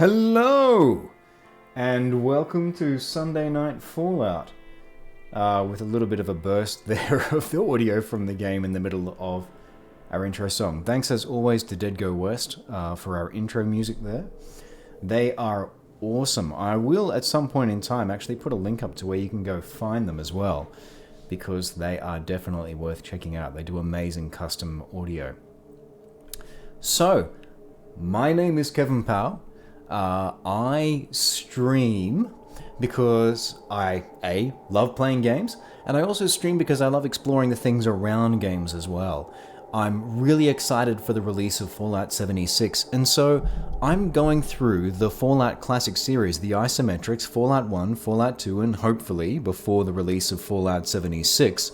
Hello! And welcome to Sunday Night Fallout. With a little bit of a burst there of the audio from the game in the middle of our intro song. Thanks as always to Dead Go West for our intro music there. They are awesome. I will at some point in time actually put a link up to where you can go find them as well, because they are definitely worth checking out. They do amazing custom audio. So, my name is Kevin Powell. I stream because I love playing games, and I also stream because I love exploring the things around games as well. I'm really excited for the release of Fallout 76, and so I'm going through the Fallout Classic series, the isometrics, Fallout 1, Fallout 2, and hopefully, before the release of Fallout 76,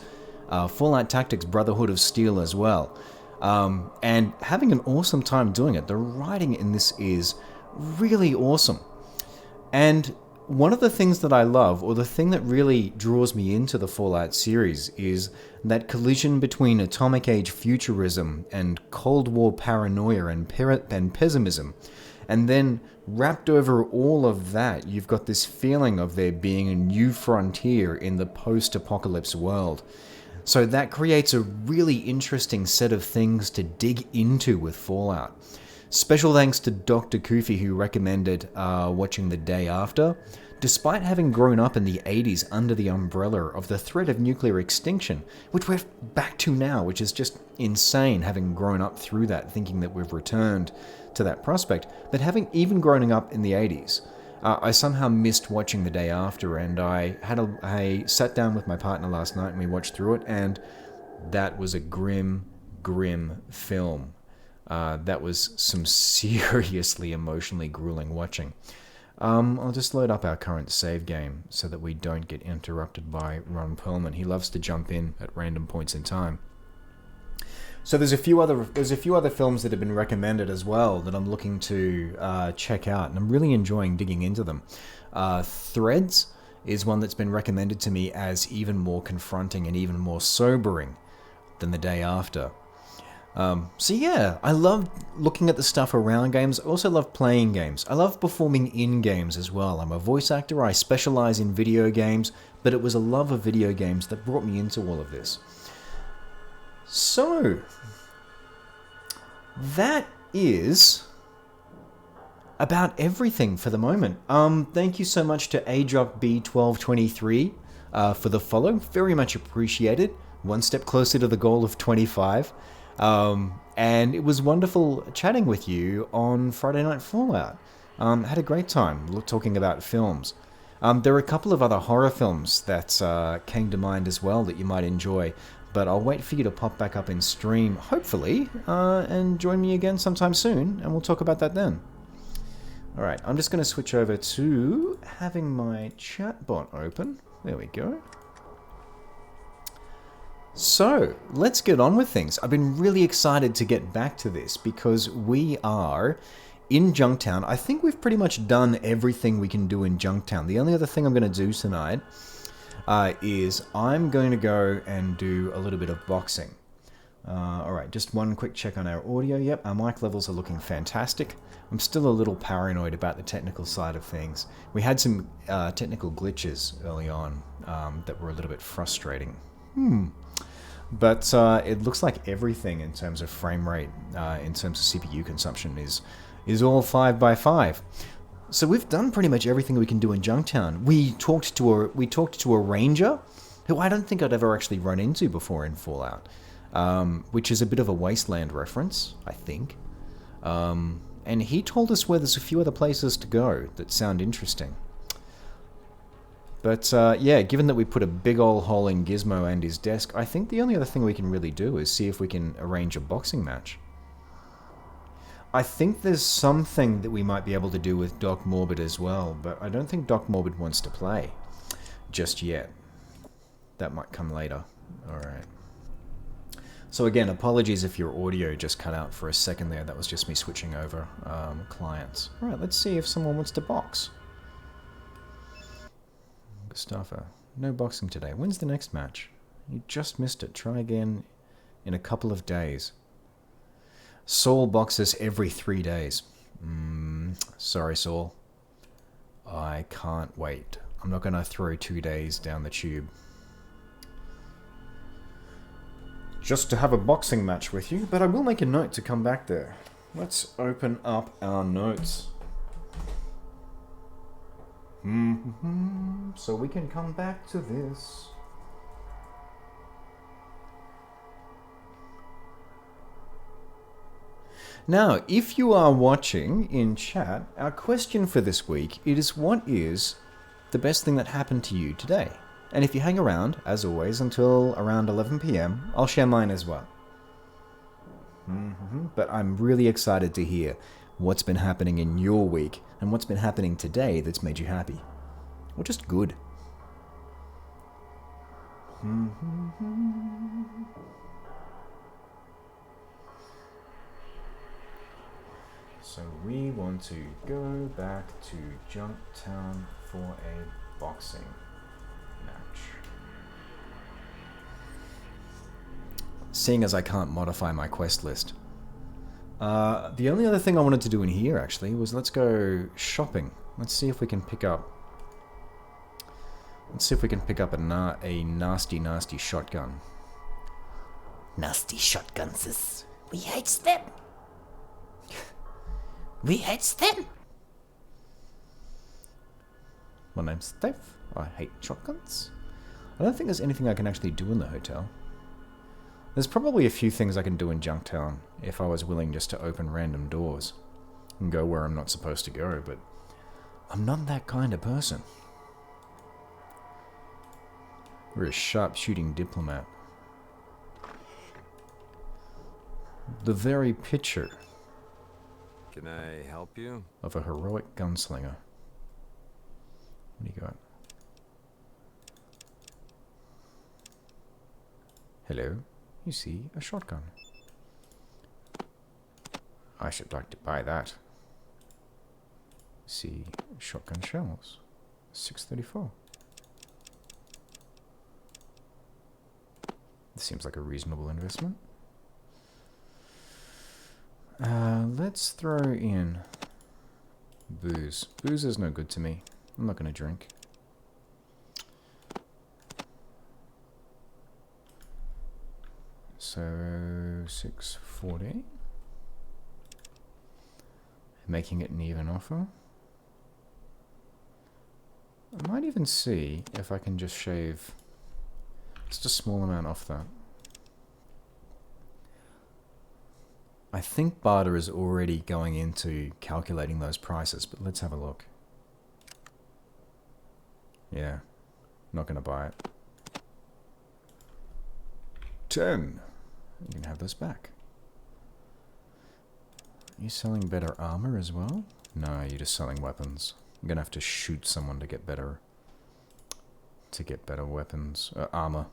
Fallout Tactics Brotherhood of Steel as well. And having an awesome time doing it. The writing in this is really awesome. And one of the things that I love, or the thing that really draws me into the Fallout series, is that collision between atomic age futurism and Cold War paranoia and pessimism. And then wrapped over all of that, you've got this feeling of there being a new frontier in the post-apocalypse world. So that creates a really interesting set of things to dig into with Fallout. Special thanks to Dr. Koofy, who recommended watching The Day After. Despite having grown up in the 80s under the umbrella of the threat of nuclear extinction, which we're back to now, which is just insane, having grown up through that, thinking that we've returned to that prospect. But having even grown up in the 80s, I somehow missed watching The Day After, and I sat down with my partner last night and we watched through it, and that was a grim film. That was some seriously emotionally grueling watching. I'll just load up our current save game so that we don't get interrupted by Ron Perlman. He loves to jump in at random points in time. So there's a few other films that have been recommended as well that I'm looking to check out, and I'm really enjoying digging into them. Threads is one that's been recommended to me as even more confronting and even more sobering than The Day After. So yeah, I love looking at the stuff around games. I also love playing games. I love performing in games as well. I'm a voice actor. I specialize in video games, but it was a love of video games that brought me into all of this. So, that is about everything for the moment. Thank you so much to ADropB1223 for the follow. Very much appreciated. One step closer to the goal of 25. And it was wonderful chatting with you on Friday Night Fallout. Had a great time talking about films. There are a couple of other horror films that came to mind as well that you might enjoy, but I'll wait for you to pop back up in stream, hopefully, and join me again sometime soon, and we'll talk about that then. Alright, I'm just going to switch over to having my chatbot open. There we go. So, let's get on with things. I've been really excited to get back to this because we are in Junktown. I think we've pretty much done everything we can do in Junktown. The only other thing I'm going to do tonight is I'm going to go and do a little bit of boxing. Alright, just one quick check on our audio. Yep, our mic levels are looking fantastic. I'm still a little paranoid about the technical side of things. We had some technical glitches early on that were a little bit frustrating. But it looks like everything in terms of frame rate, in terms of CPU consumption, is all 5x5. So we've done pretty much everything we can do in Junktown. We talked to a ranger, who I don't think I'd ever actually run into before in Fallout, which is a bit of a wasteland reference, I think. And he told us where there's a few other places to go that sound interesting. But yeah, given that we put a big old hole in Gizmo and his desk, I think the only other thing we can really do is see if we can arrange a boxing match. I think there's something that we might be able to do with Doc Morbid as well, but I don't think Doc Morbid wants to play just yet. That might come later. Alright. So again, apologies if your audio just cut out for a second there. That was just me switching over clients. Alright, let's see if someone wants to box. Gustavo, no boxing today. When's the next match? You just missed it. Try again in a couple of days. Saul boxes every 3 days. Sorry, Saul. I can't wait. I'm not going to throw 2 days down the tube just to have a boxing match with you, but I will make a note to come back there. Let's open up our notes. So we can come back to this. Now, if you are watching in chat, our question for this week is, what is the best thing that happened to you today? And if you hang around, as always, until around 11 PM, I'll share mine as well. But I'm really excited to hear what's been happening in your week and what's been happening today that's made you happy. Or just good. So we want to go back to Junktown for a boxing match. Seeing as I can't modify my quest list. The only other thing I wanted to do in here, actually, was let's go shopping. Let's see if we can pick up... Let's see if we can pick up a nasty, nasty shotgun. Nasty shotguns. We hate them. We hate them. My name's Steph. I hate shotguns. I don't think there's anything I can actually do in the hotel. There's probably a few things I can do in Junktown if I was willing just to open random doors and go where I'm not supposed to go, but I'm not that kind of person. We're a sharp-shooting diplomat. The very picture Can I help you? of a heroic gunslinger. What do you got? Hello, you see a shotgun. I should like to buy that. See shotgun shells. 634. This seems like a reasonable investment. Let's throw in booze. Booze is no good to me. I'm not going to drink. So 640. Making it an even offer. I might even see if I can just shave just a small amount off that. I think barter is already going into calculating those prices, but let's have a look. Yeah, not going to buy it. 10. You can have this back. Are you selling better armor as well? No, you're just selling weapons. I'm going to have to shoot someone to get better weapons. Armor.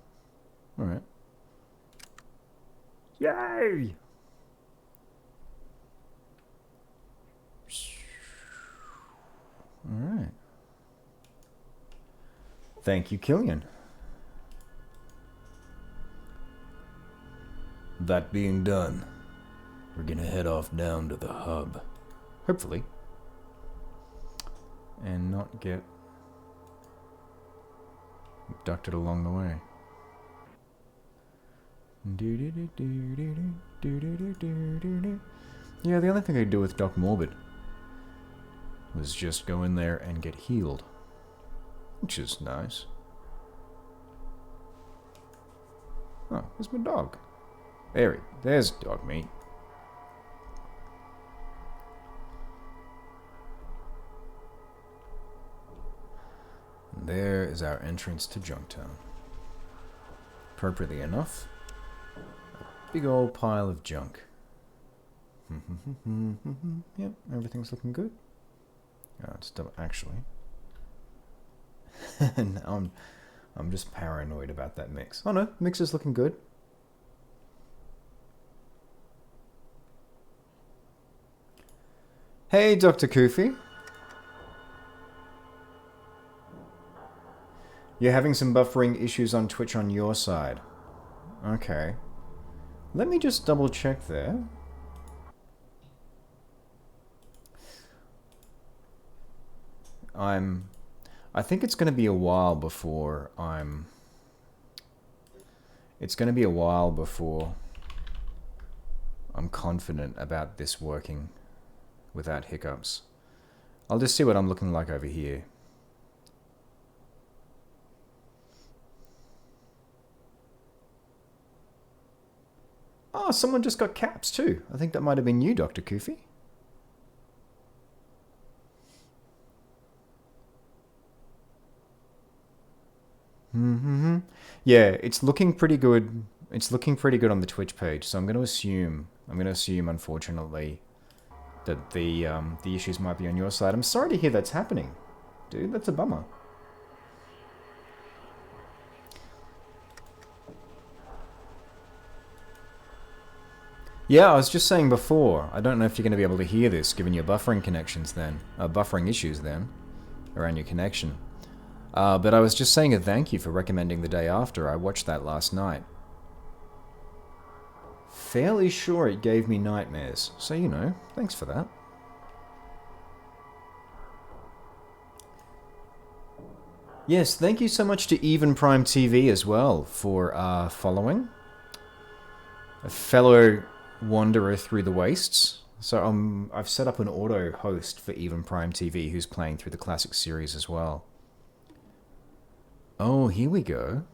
Alright. Yay! Alright. Thank you, Killian. That being done, we're gonna head off down to the hub. Hopefully. And not get abducted along the way. Yeah, the only thing I could do with Doc Morbid was just go in there and get healed. Which is nice. Oh, where's my dog? There's dog meat. And there is our entrance to Junktown. Appropriately enough, a big old pile of junk. Yep, everything's looking good. It's still actually. Now I'm just paranoid about that mix. Oh no, mix is looking good. Hey, Dr. Koofy. You're having some buffering issues on Twitch on your side. Okay. Let me just double check there. I think it's going to be a while before It's going to be a while before I'm confident about this working without hiccups. I'll just see what I'm looking like over here. Oh, someone just got caps too. I think that might have been you, Dr. Kufi. Yeah, it's looking pretty good. It's looking pretty good on the Twitch page. So I'm going to assume, unfortunately, that the issues might be on your side. I'm sorry to hear that's happening, dude. That's a bummer. Yeah, I was just saying before. I don't know if you're going to be able to hear this, given your buffering connections then, buffering issues then, around your connection. But I was just saying a thank you for recommending The Day After. I watched that last night. Fairly sure it gave me nightmares, so you know, thanks for that. Yes, thank you so much to Even Prime TV as well for following. A fellow wanderer through the wastes. So I've set up an auto host for Even Prime TV who's playing through the classic series as well. Oh, here we go.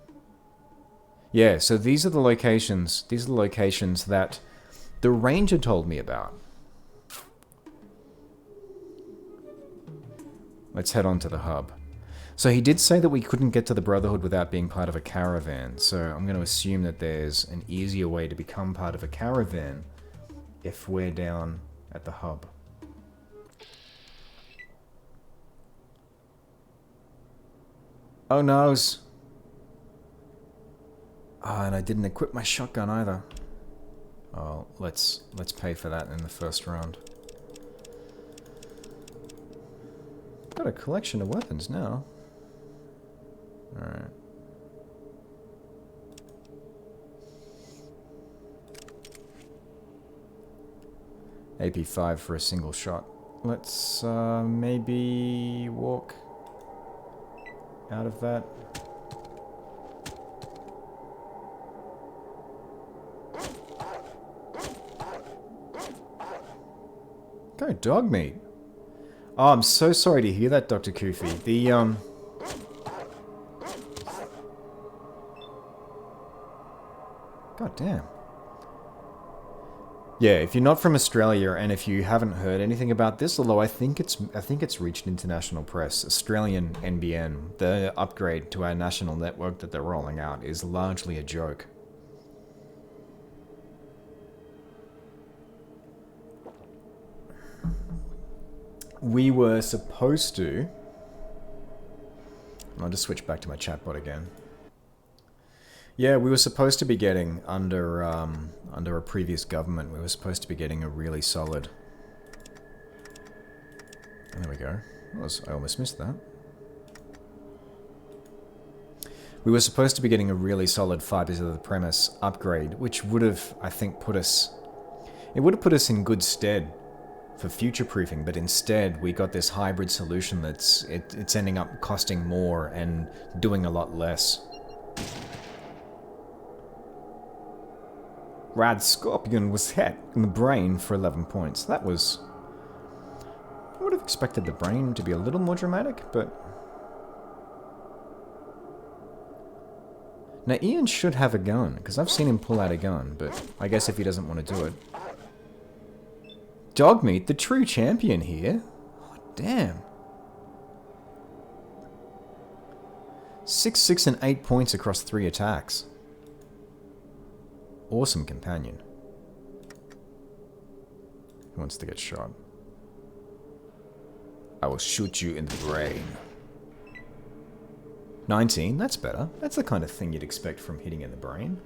Yeah, so these are the locations. These are the locations that the ranger told me about. Let's head on to the hub. So he did say that we couldn't get to the Brotherhood without being part of a caravan. So I'm going to assume that there's an easier way to become part of a caravan if we're down at the hub. Oh no. Oh, and I didn't equip my shotgun either. Oh, let's pay for that in the first round. Got a collection of weapons now. Alright. AP5 for a single shot. Let's maybe walk out of that. Go dog meat. Oh, I'm so sorry to hear that, Dr. Kufi. God damn. Yeah, if you're not from Australia and if you haven't heard anything about this, although I think it's reached international press, Australian NBN, the upgrade to our national network that they're rolling out is largely a joke. We were supposed to... I'll just switch back to my chatbot again. Yeah, we were supposed to be getting, under a previous government, we were supposed to be getting a really solid... There we go. I almost missed that. We were supposed to be getting a really solid Fibers of the Premise upgrade, which would have, I think, put us... It would have put us in good stead for future-proofing, but instead we got this hybrid solution that's... It's ending up costing more and doing a lot less. Rad Scorpion was hit in the brain for 11 points. That was... I would have expected the brain to be a little more dramatic, but... Now, Ian should have a gun, because I've seen him pull out a gun, but I guess if he doesn't want to do it... Dogmeat, the true champion here. Oh, damn. 6, 6, and 8 points across 3 attacks. Awesome companion. Who wants to get shot? I will shoot you in the brain. 19, that's better. That's the kind of thing you'd expect from hitting in the brain.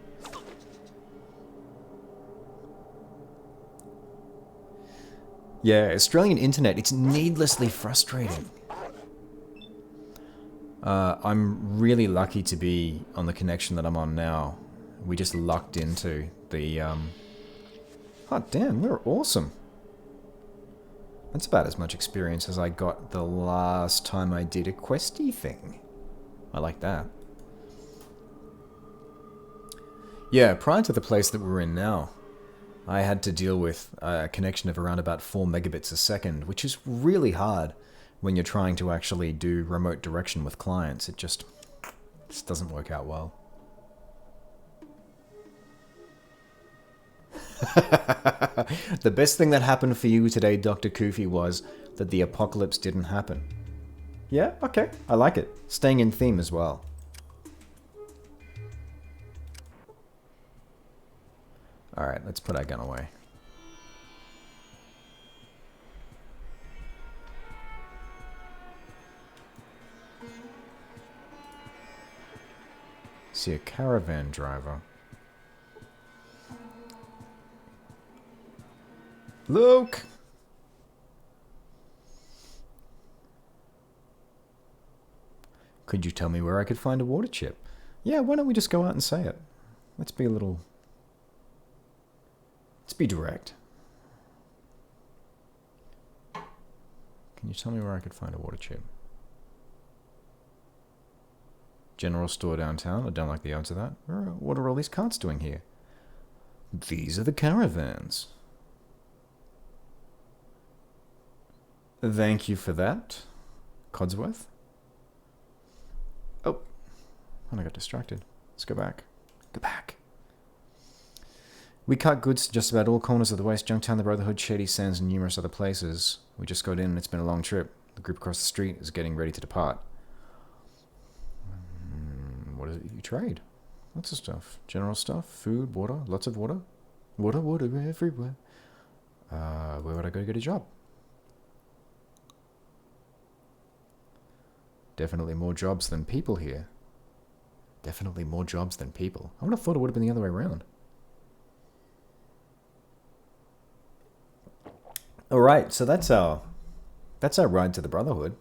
Yeah, Australian internet, it's needlessly frustrating. I'm really lucky to be on the connection that I'm on now. We just lucked into the, Oh damn, we're awesome. That's about as much experience as I got the last time I did a questy thing. I like that. Yeah, prior to the place that we're in now, I had to deal with a connection of around about 4 megabits a second, which is really hard when you're trying to actually do remote direction with clients. It just doesn't work out well. The best thing that happened for you today, Dr. Koofy, was that the apocalypse didn't happen. Yeah, okay, I like it. Staying in theme as well. Alright, let's put our gun away. See a caravan driver. Luke! Could you tell me where I could find a water chip? Yeah, why don't we just go out and say it? Let's be a little... Let's be direct. Can you tell me where I could find a water chip? General store downtown? I don't like the odds of that. What are all these carts doing here? These are the caravans. Thank you for that, Codsworth. Oh, and I got distracted. Let's go back. Go back. We cut goods to just about all corners of the West, Junktown, the Brotherhood, Shady Sands, and numerous other places. We just got in and it's been a long trip. The group across the street is getting ready to depart. What is it you trade? Lots of stuff. General stuff, food, water, lots of water. Water everywhere. Where would I go to get a job? Definitely more jobs than people here. Definitely more jobs than people. I would have thought it would have been the other way around. Alright, so that's our ride to the Brotherhood.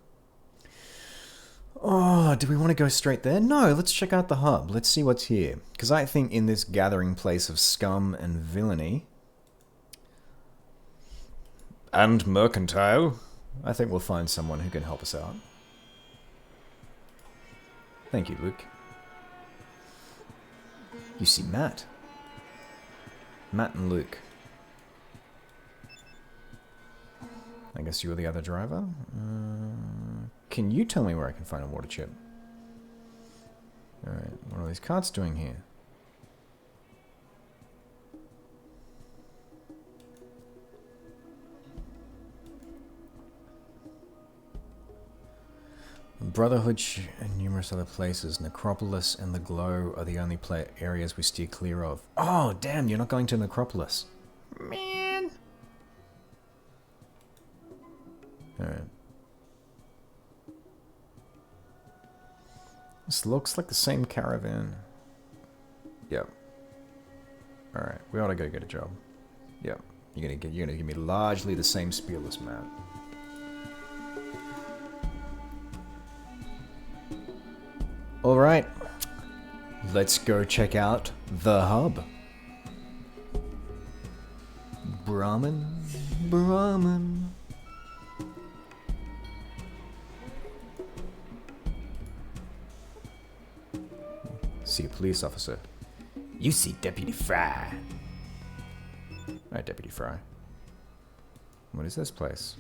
Oh, do we want to go straight there? No, let's check out the hub. Let's see what's here. Because I think in this gathering place of scum and villainy... and mercantile, I think we'll find someone who can help us out. Thank you, Luke. You see Matt. Matt and Luke. I guess you're the other driver? Can you tell me where I can find a water chip? Alright, what are these carts doing here? Brotherhood and numerous other places. Necropolis and the Glow are the only areas we steer clear of. Oh, damn, you're not going to Necropolis. Man. Alright. This looks like the same caravan. Yep. Alright, we ought to go get a job. Yep. You're gonna give me largely the same spiel as Matt. Alright, let's go check out the hub. Brahmin. See a police officer. You see Deputy Fry. Alright, Deputy Fry. What is this place?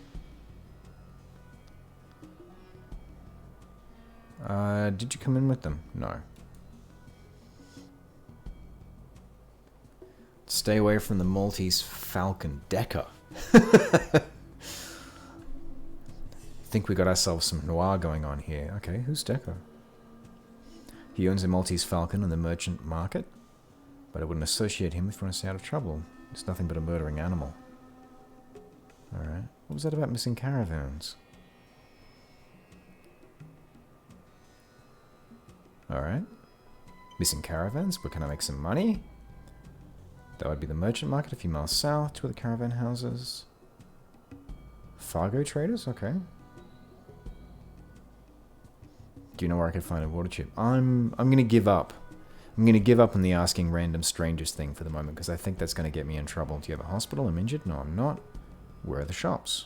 Did you come in with them? No. Stay away from the Maltese Falcon Decker. Think we got ourselves some noir going on here. Okay, who's Decker? He owns a Maltese Falcon in the merchant market, but I wouldn't associate him if you want to stay out of trouble. It's nothing but a murdering animal. Alright. What was that about missing caravans? Alright. Missing caravans, but can I make some money? That would be the merchant market a few miles south, to the caravan houses. Fargo traders? Okay. Do you know where I could find a water chip? I'm gonna give up. I'm gonna give up on the asking random strangers thing for the moment, because I think that's gonna get me in trouble. Do you have a hospital? I'm injured? No, I'm not. Where are the shops?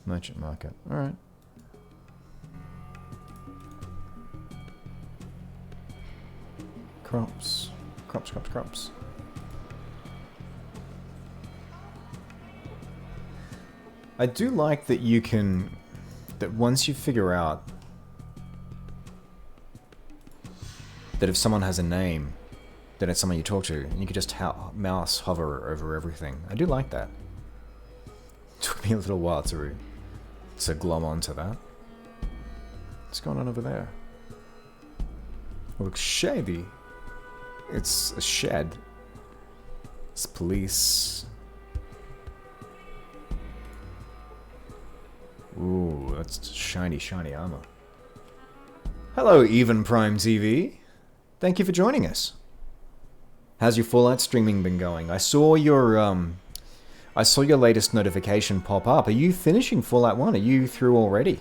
Merchant market. Alright. Crops. Crops, crops, crops. I do like that you can... that once you figure out that if someone has a name, then it's someone you talk to, and you can just mouse hover over everything. I do like that. It took me a little while to glom onto that. What's going on over there? It looks shady. It's a shed. It's police. Ooh, that's shiny, shiny armor. Hello, Even Prime TV. Thank you for joining us. How's your Fallout streaming been going? I saw your latest notification pop up. Are you finishing Fallout 1? Are you through already?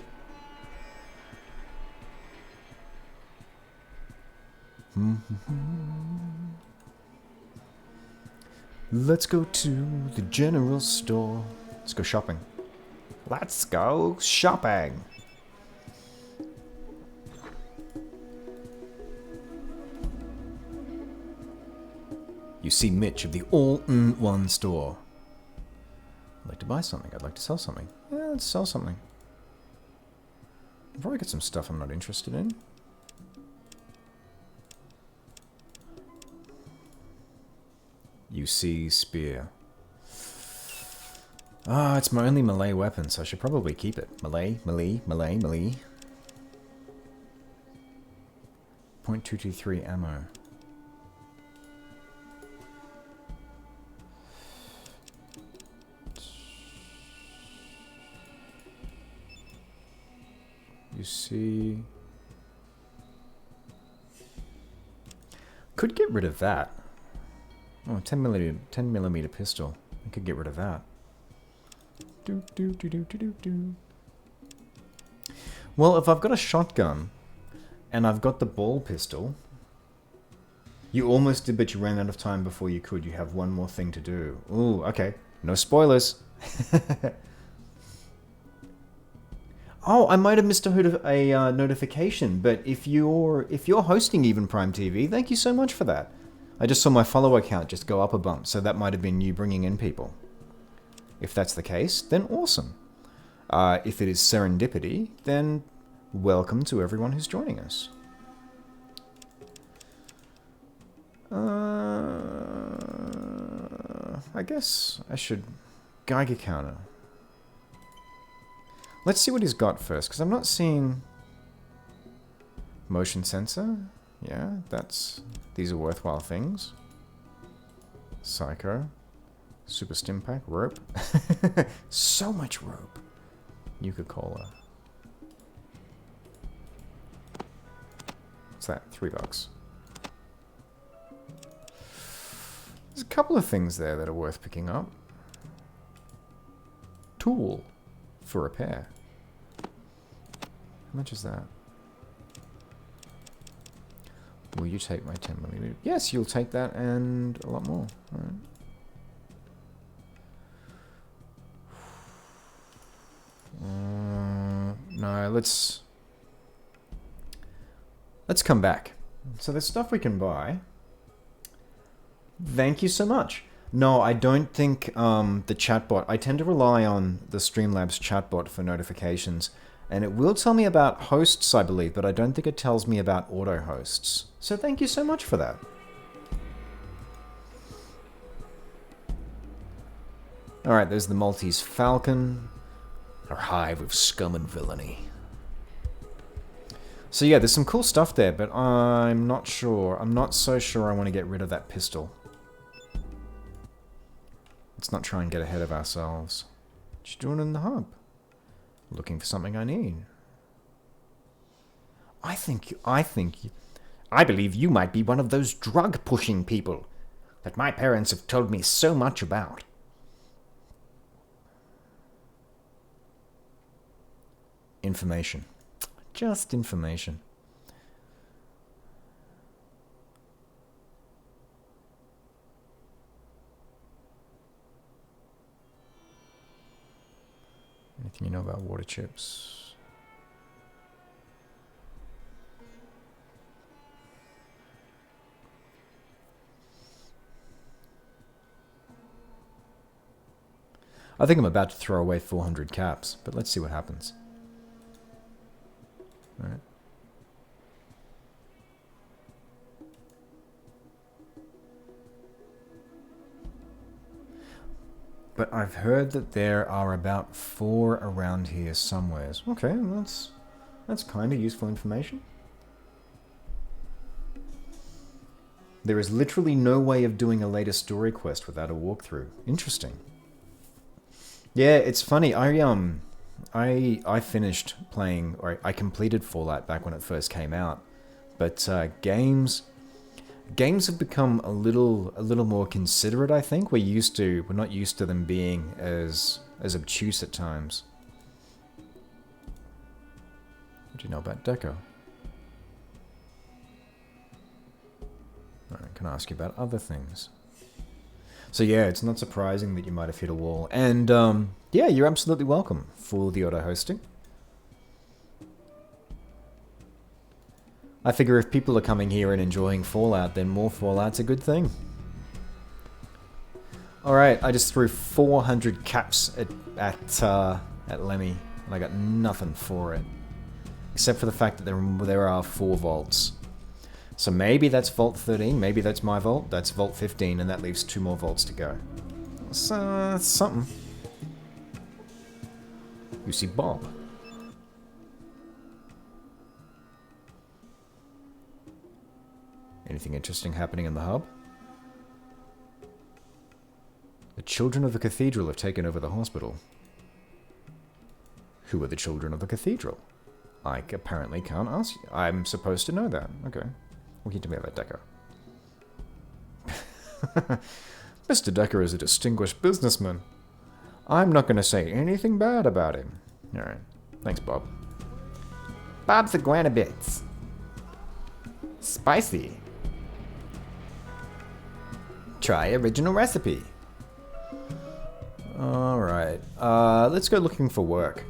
Let's go to the general store. Let's go shopping. Let's go shopping. You see Mitch of the all-in-one store. I'd like to buy something. I'd like to sell something. Yeah, let's sell something. I've probably got some stuff I'm not interested in. You see spear. Ah, it's my only melee weapon, so I should probably keep it. Melee, melee, melee, melee. .223 ammo. You see... Could get rid of that. Oh, 10 millimeter pistol. I could get rid of that. Well, if I've got a shotgun and I've got the ball pistol, you almost did, but you ran out of time before you could. You have one more thing to do. Ooh, okay. No spoilers. Oh, I might have missed a notification, but if you're hosting Even Prime TV, thank you so much for that. I just saw my follower count just go up a bump, so that might have been you bringing in people. If that's the case, then awesome. If it is serendipity, then welcome to everyone who's joining us. I guess I should... Geiger counter. Let's see what he's got first, because I'm not seeing... Motion sensor? Yeah, these are worthwhile things. Psycho. Super stim pack. Rope. So much rope. Nuka-Cola. What's that? $3. There's a couple of things there that are worth picking up. Tool. For repair. How much is that? Will you take my 10mm? Yes, you'll take that and a lot more. Alright. No, let's come back. So there's stuff we can buy. Thank you so much. No, I don't think the chatbot... I tend to rely on the Streamlabs chatbot for notifications, and it will tell me about hosts, I believe, but I don't think it tells me about auto hosts. So thank you so much for that. Alright, there's the Maltese Falcon. Our hive of scum and villainy. So yeah, there's some cool stuff there, but I'm not sure. I'm not so sure I want to get rid of that pistol. Let's not try and get ahead of ourselves. What you doing in the hub? Looking for something I need. I believe you might be one of those drug-pushing people that my parents have told me so much about. Information. Just information. Can you know about water chips? I think I'm about to throw away 400 caps, but let's see what happens. Alright. But I've heard that there are about 4 around here somewheres. Okay, that's kind of useful information. There is literally no way of doing a later story quest without a walkthrough. Interesting. Yeah, it's funny. I finished playing, or I completed Fallout back when it first came out. But games have become a little more considerate, I think. We're not used to them being as obtuse at times. What do you know about Deco? Alright, can I ask you about other things? So yeah, it's not surprising that you might have hit a wall. And yeah, you're absolutely welcome for the auto-hosting. I figure if people are coming here and enjoying Fallout, then more Fallout's a good thing. Alright, I just threw 400 caps at Lemmy, and I got nothing for it. Except for the fact that there are 4 vaults. So maybe that's Vault 13, maybe that's my vault, that's Vault 15, and that leaves 2 more vaults to go. So, that's something. You see Bob. Anything interesting happening in the hub? The children of the cathedral have taken over the hospital. Who are the children of the cathedral? I apparently can't ask you. I'm supposed to know that. Okay. What can you tell me about Decker? Mr. Decker is a distinguished businessman. I'm not going to say anything bad about him. Alright. Thanks, Bob. Bob's a Granabits. Spicy. Try original recipe. Alright. Let's go looking for work.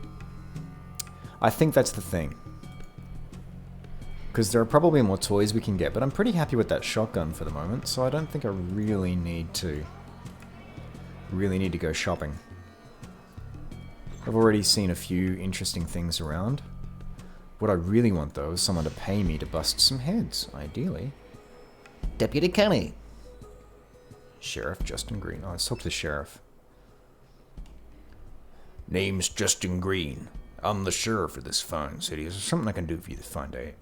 I think that's the thing. Because there are probably more toys we can get, but I'm pretty happy with that shotgun for the moment, so I don't think I really need to go shopping. I've already seen a few interesting things around. What I really want, though, is someone to pay me to bust some heads, ideally. Deputy Kenny. Sheriff Justin Green. Oh, let's talk to the sheriff. Name's Justin Green. I'm the sheriff of this fine city. Is there something I can do for you this fine day?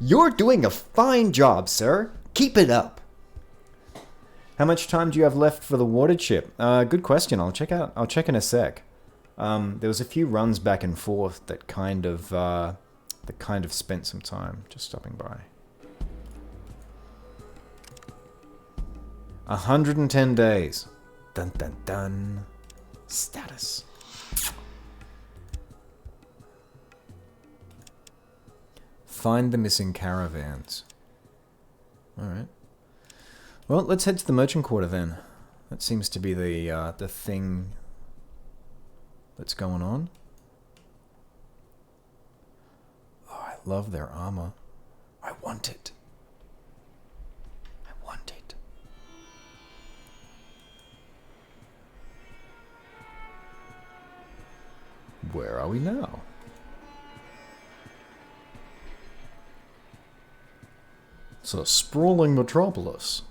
You're doing a fine job, sir. Keep it up. How much time do you have left for the water chip? Good question. I'll check in a sec. There was a few runs back and forth that kind of spent some time. Just stopping by. 110 days. Dun dun dun. Status. Find the missing caravans. Alright. Well, let's head to the merchant quarter then. That seems to be the thing that's going on. Oh, I love their armor. I want it. I want it. Where are we now? It's a sprawling metropolis.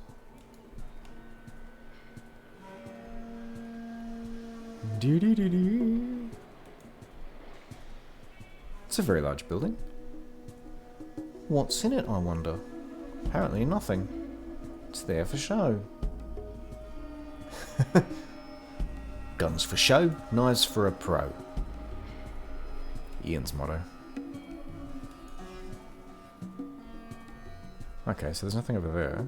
Doo-doo-doo-doo. It's a very large building. What's in it, I wonder? Apparently nothing. It's there for show. Guns for show, knives for a pro. Ian's motto. Okay, so there's nothing over there.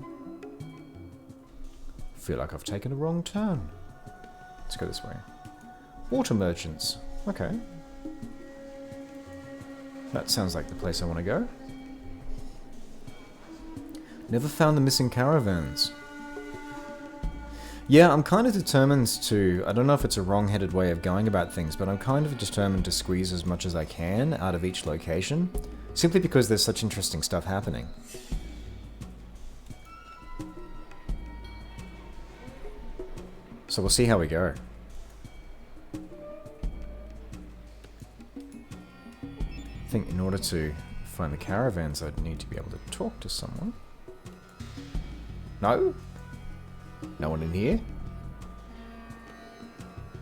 Feel like I've taken a wrong turn. Let's go this way. Water merchants. Okay. That sounds like the place I want to go. Never found the missing caravans. Yeah, I'm kind of determined to... I don't know if it's a wrong-headed way of going about things, but I'm kind of determined to squeeze as much as I can out of each location, simply because there's such interesting stuff happening. So we'll see how we go. I think in order to find the caravans, I'd need to be able to talk to someone. No? No one in here?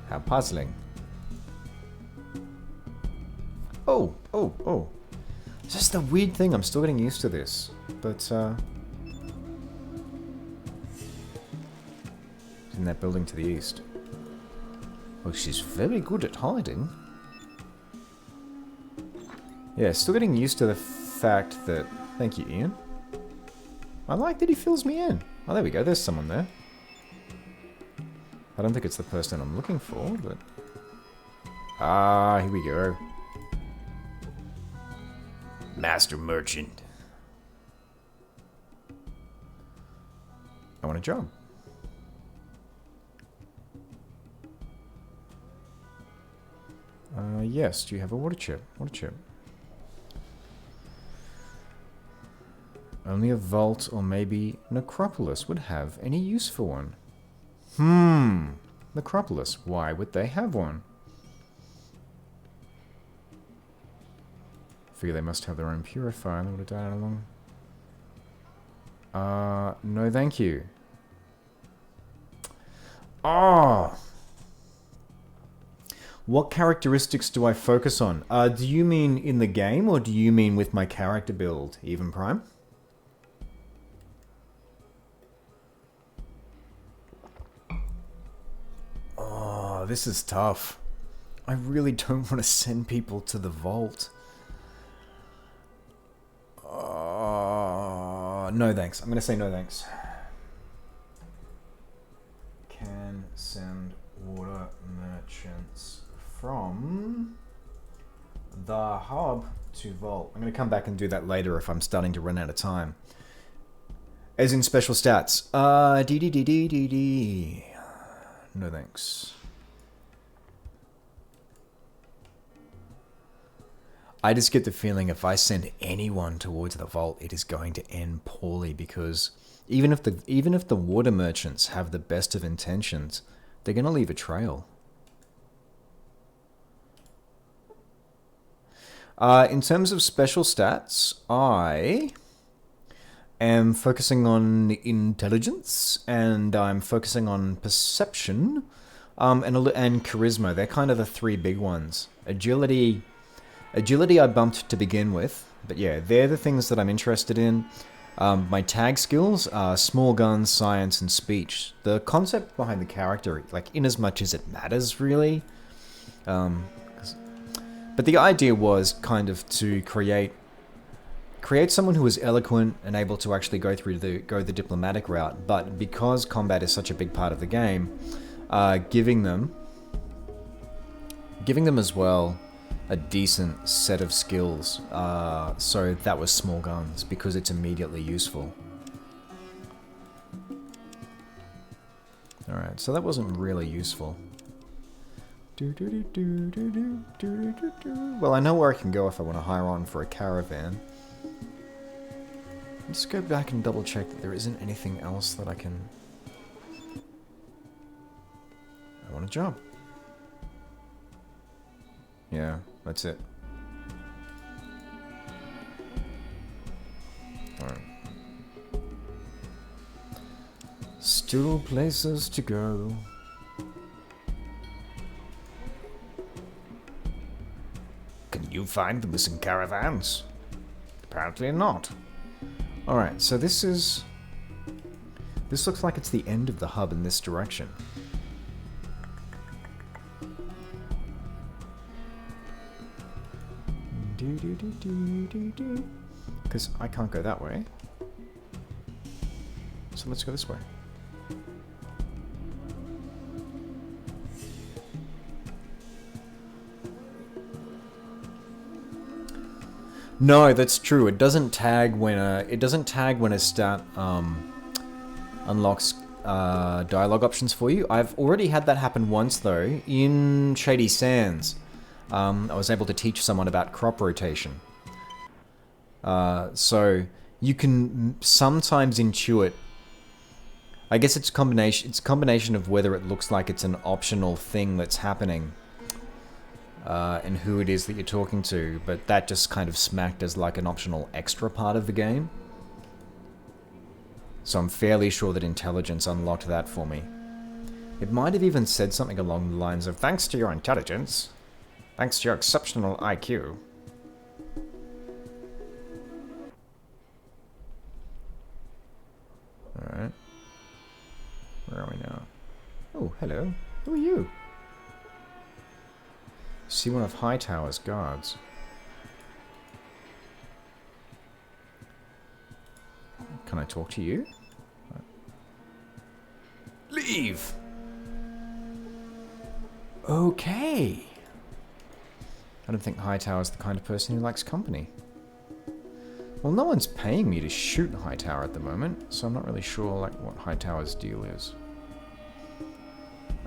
How puzzling. Oh. It's just the weird thing, I'm still getting used to this. But, in that building to the east. Well, she's very good at hiding. Yeah, still getting used to the fact that... Thank you, Ian. I like that he fills me in. Oh, there we go. There's someone there. I don't think it's the person I'm looking for, but... Ah, here we go. Master Merchant. I want a job. Yes. Do you have a water chip? Water chip. Only a vault or maybe Necropolis would have any use for one. Necropolis. Why would they have one? Figure they must have their own purifier. They would have died along. No thank you. Oh! What characteristics do I focus on? Do you mean in the game, or do you mean with my character build, Even Prime? Oh, this is tough. I really don't want to send people to the vault. No thanks. I'm going to say no thanks. Can send water merchants from the hub to vault. I'm going to come back and do that later if I'm starting to run out of time. As in special stats. No thanks. I just get the feeling if I send anyone towards the vault, it is going to end poorly, because even if the water merchants have the best of intentions, they're going to leave a trail. In terms of special stats, I am focusing on intelligence, and I'm focusing on perception, and charisma. They're kind of the three big ones. Agility I bumped to begin with, but yeah, they're the things that I'm interested in. My tag skills are small guns, science, and speech. The concept behind the character, like, in as much as it matters, really. But the idea was kind of to create someone who is eloquent and able to actually go the diplomatic route. But because combat is such a big part of the game, giving them as well a decent set of skills. So that was small guns, because it's immediately useful. Alright, so that wasn't really useful. Well, I know where I can go if I want to hire on for a caravan. Let's go back and double check that there isn't anything else that I can... I want a job. Yeah, that's it. Alright. Still places to go. Can you find the missing caravans? Apparently not. Alright, so this looks like it's the end of the hub in this direction. Because I can't go that way. So let's go this way. No, that's true. It doesn't tag when a stat unlocks dialogue options for you. I've already had that happen once, though, in Shady Sands. I was able to teach someone about crop rotation. So you can sometimes intuit. I guess it's a combination of whether it looks like it's an optional thing that's happening, and who it is that you're talking to, but that just kind of smacked as like an optional extra part of the game. So I'm fairly sure that intelligence unlocked that for me. It might have even said something along the lines of, thanks to your intelligence, thanks to your exceptional IQ. Alright. Where are we now? Oh, hello. Who are you? See one of Hightower's guards. Can I talk to you? Leave! Okay. I don't think Hightower's the kind of person who likes company. Well, no one's paying me to shoot Hightower at the moment, so I'm not really sure like what Hightower's deal is.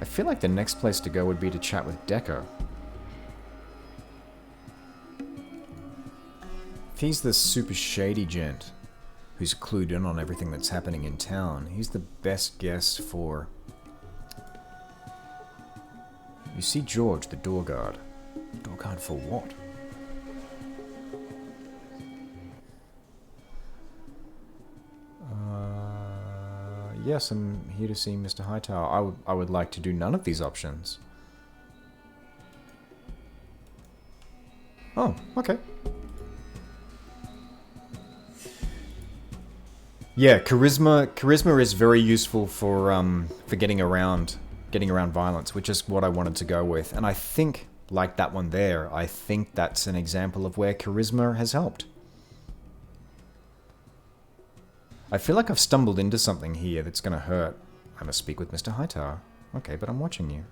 I feel like the next place to go would be to chat with Decker. If he's the super shady gent who's clued in on everything that's happening in town, he's the best guess for... You see George, the door guard. Door guard for what? Yes, I'm here to see Mr. Hightower. I would like to do none of these options. Oh, okay. Yeah, charisma is very useful for getting around violence, which is what I wanted to go with. And I think, like that one there, I think that's an example of where charisma has helped. I feel like I've stumbled into something here that's going to hurt. I must speak with Mr. Hightower. Okay, but I'm watching you.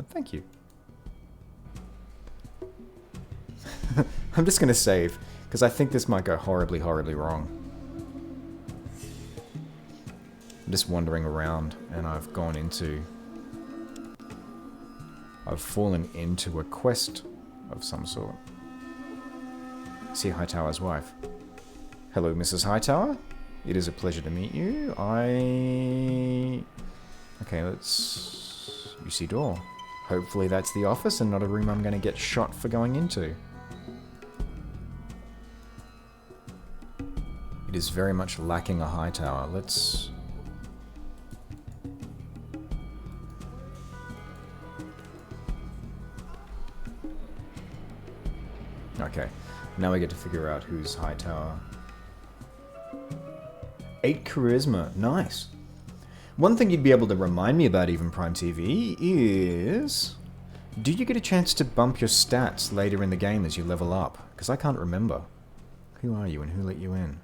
Thank you. I'm just going to save, because I think this might go horribly, horribly wrong. I'm just wandering around, and I've fallen into a quest of some sort. See Hightower's wife. Hello, Mrs. Hightower. It is a pleasure to meet you. Okay, let's... You see door. Hopefully that's the office and not a room I'm going to get shot for going into. It is very much lacking a Hightower. Let's... Okay, now we get to figure out who's Hightower. 8 charisma, nice. One thing you'd be able to remind me about even Prime TV is... Do you get a chance to bump your stats later in the game as you level up? Because I can't remember. Who are you and who let you in?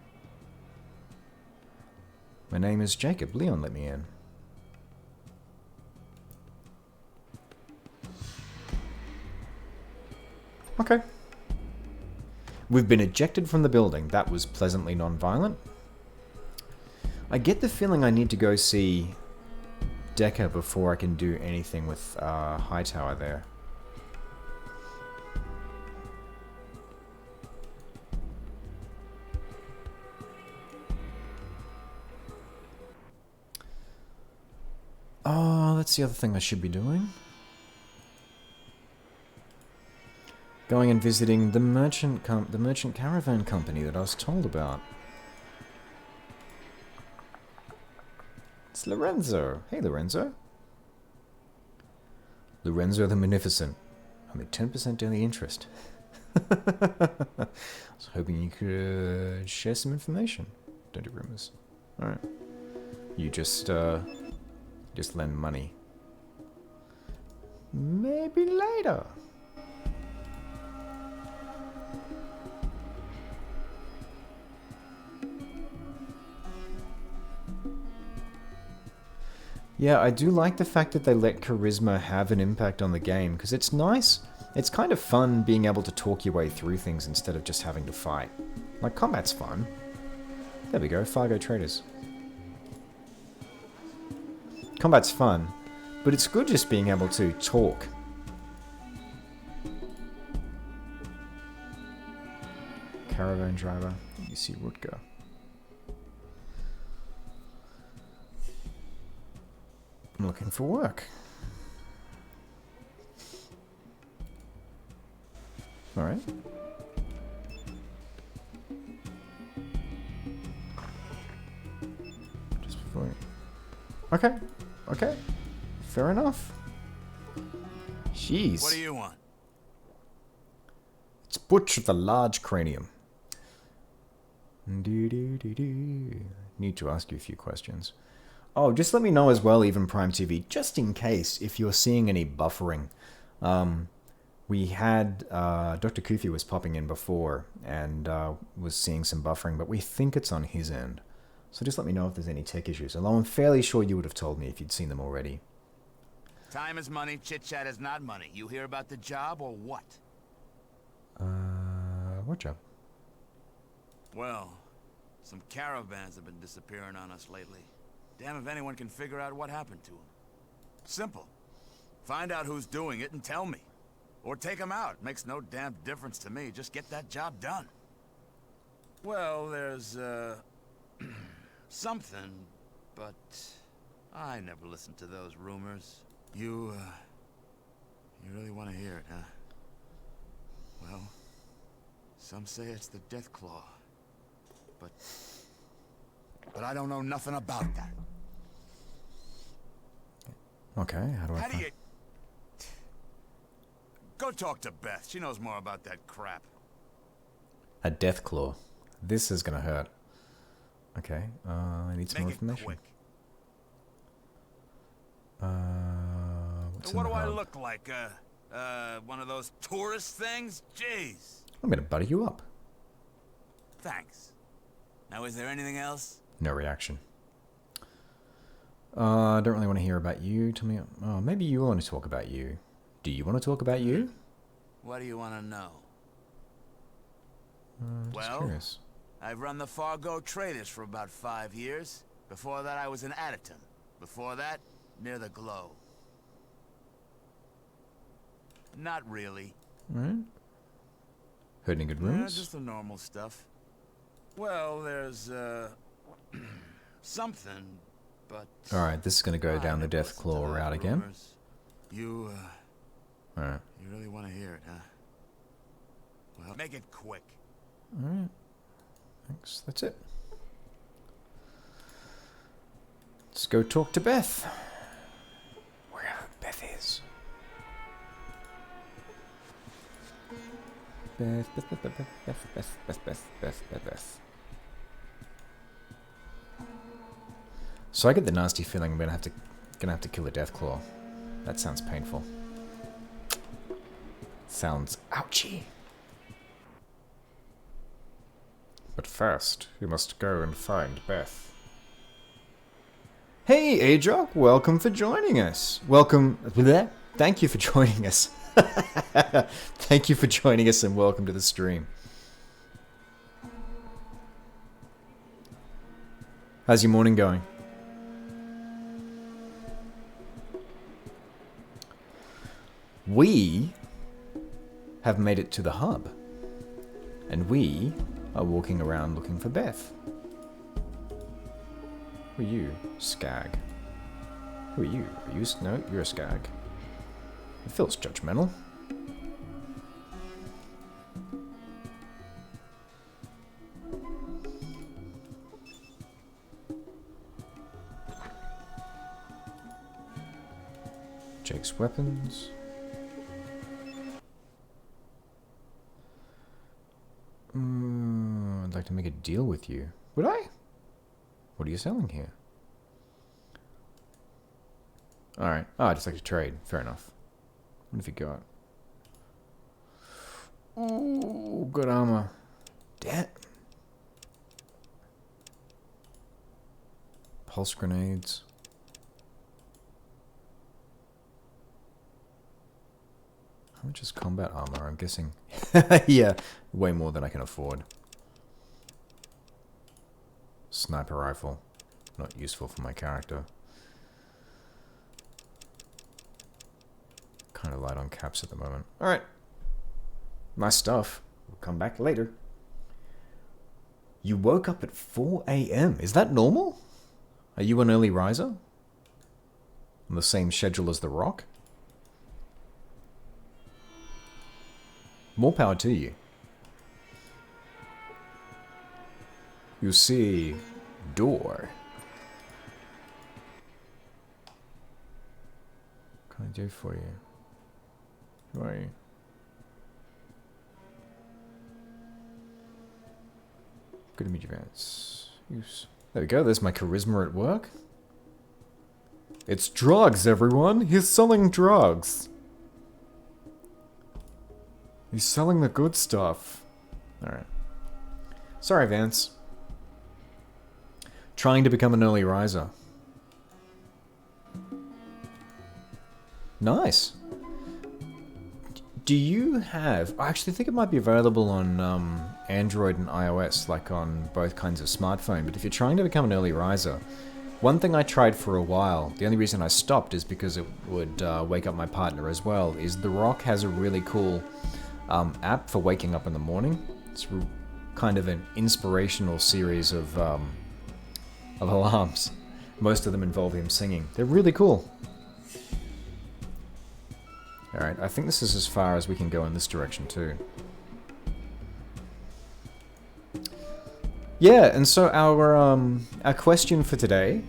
My name is Jacob. Leon let me in. Okay. We've been ejected from the building. That was pleasantly non-violent. I get the feeling I need to go see Decker before I can do anything with Hightower there. Oh, that's the other thing I should be doing. Going and visiting the merchant caravan company that I was told about. It's Lorenzo. Hey, Lorenzo. Lorenzo the Magnificent. Only 10% daily interest. I was hoping you could share some information. Don't do rumors. Alright. You just lend money. Maybe later. Yeah, I do like the fact that they let charisma have an impact on the game, because it's nice. It's kind of fun being able to talk your way through things instead of just having to fight. Like, combat's fun. There we go, Fargo Traders. Combat's fun, but it's good just being able to talk. Caravan driver. You see Rutger. I'm looking for work. Alright. Just before you. Okay. Okay. Fair enough. Jeez. What do you want? It's Butch with the large cranium. Need to ask you a few questions. Oh, just let me know as well, even Prime TV, just in case, if you're seeing any buffering. We had, Dr. Kufi was popping in before and was seeing some buffering, but we think it's on his end. So just let me know if there's any tech issues. Although I'm fairly sure you would have told me if you'd seen them already. Time is money, chit-chat is not money. You hear about the job or what? What job? Well, some caravans have been disappearing on us lately. Damn if anyone can figure out what happened to them. Simple. Find out who's doing it and tell me. Or take them out. Makes no damn difference to me. Just get that job done. Well, there's, something, but I never listen to those rumors. You really want to hear it, huh? Well, some say it's the Death Claw. But I don't know nothing about that. Okay, how do I How do find... you... Go talk to Beth. She knows more about that crap. A death claw. This is gonna hurt. Okay, I need some more Make it information. quick. What's in What the do I hub? look like? One of those tourist things? Jeez. I'm gonna butter you up. Thanks. Now, is there anything else? No reaction. I don't really want to hear about you. Tell me. Oh, maybe you want to talk about you. Do you want to talk about you? What do you want to know? Just Well, curious. I've run the Fargo Traders for about 5 years. Before that, I was in Addington. Before that, near the Glow. Not really. Alright. Heard any good Yeah, rumors? just the normal stuff. Well, there's, something, but... Alright, this is going to go I down the never Death listen to Claw those route again. rumors. You, Alright. you really want to hear it, huh? Well, make it quick. Alright. Thanks. That's it. Let's go talk to Beth. Wherever Beth is. Beth. So I get the nasty feeling I'm gonna have to kill a Deathclaw. That sounds painful. Sounds ouchy. But first, we must go and find Beth. Hey, Adrock, welcome for joining us. Welcome. Bleh. Thank you for joining us. Thank you for joining us and welcome to the stream. How's your morning going? We have made it to the hub. And we are walking around looking for Beth. Who are you? Skag. Who are you? Are you... No, you're a skag. It feels judgmental. Jake's weapons. I'd like to make a deal with you. Would I? What are you selling here? Alright. Oh, I just like to trade. Fair enough. What have you got? Ooh, good armor. Damn. Pulse grenades. How much is combat armor? I'm guessing. Yeah, way more than I can afford. Sniper rifle. Not useful for my character. kind of light on caps at the moment. Alright. Nice stuff. We'll come back later. You woke up at 4 a.m. Is that normal? Are you an early riser? On the same schedule as The Rock? More power to you. You see... door. What can I do for you? Who are you? Good to meet you, Vance. There we go, there's my charisma at work. It's drugs, everyone! He's selling drugs! He's selling the good stuff. Alright. Sorry, Vance. Trying to become an early riser. Nice. Do you have... I actually think it might be available on Android and iOS, like on both kinds of smartphone, but if you're trying to become an early riser, one thing I tried for a while, the only reason I stopped is because it would wake up my partner as well, is The Rock has a really cool app for waking up in the morning. It's kind of an inspirational series of alarms. Most of them involve him singing. They're really cool. Alright, I think this is as far as we can go in this direction too. Yeah, and so our question for today,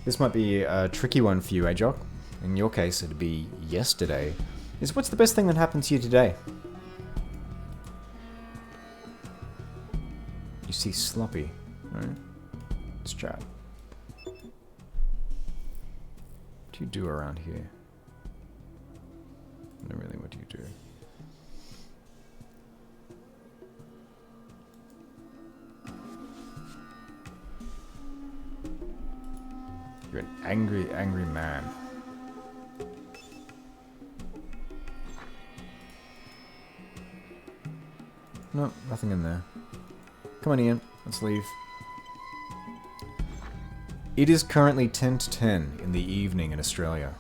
this might be a tricky one for you, Ajok. In your case, it'd be yesterday. Is what's the best thing that happened to you today? You see Sloppy. Alright. Let's chat. What do you do around here? Not really, what do you do? You're an angry, angry man. No, nothing in there. Come on, Ian. Let's leave. It is currently 10 to 10 in the evening in Australia.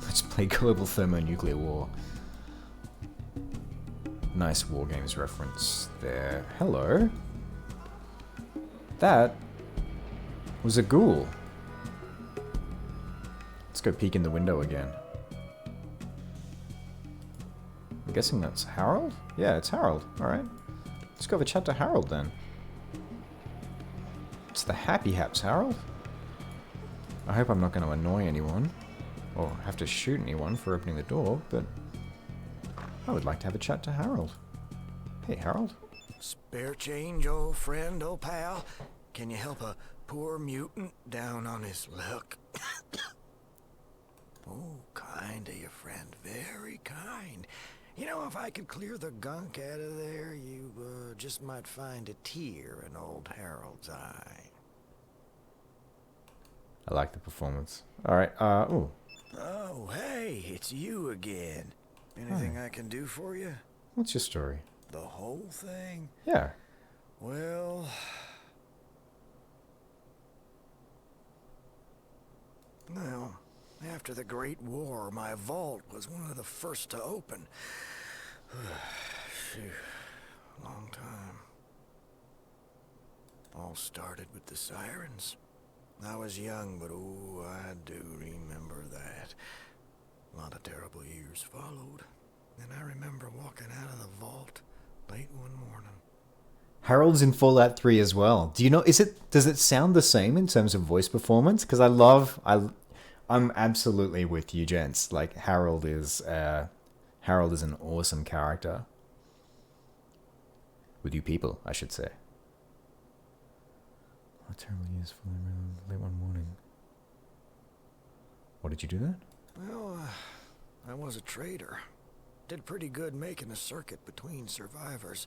Let's play Global Thermonuclear War. Nice War Games reference there. Hello. That was a ghoul. Let's go peek in the window again. I'm guessing that's Harold? Yeah, it's Harold. Alright. Let's go have a chat to Harold then. It's the Happy Haps, Harold. I hope I'm not going to annoy anyone. Or have to shoot anyone for opening the door, but I would like to have a chat to Harold. Hey, Harold. Spare change, old friend, old pal? Can you help a poor mutant down on his luck? Oh, kind of you, friend. Very kind. You know, if I could clear the gunk out of there, you just might find a tear in old Harold's eye. I like the performance. Alright, ooh. Oh, hey, it's you again. Anything I can do for you? What's your story? The whole thing? Yeah. Well... Well, after the Great War, my vault was one of the first to open. Phew, long time. All started with the sirens. I was young, but oh, I do remember that. A lot of terrible years followed. And I remember walking out of the vault late one morning. Harold's in Fallout 3 as well. Do you know, does it sound the same in terms of voice performance? Because I'm absolutely with you, gents. Like, Harold is an awesome character. With you people, I should say. What terrible years for late one morning. What did you do then? Well, I was a trader. Did pretty good making a circuit between survivors.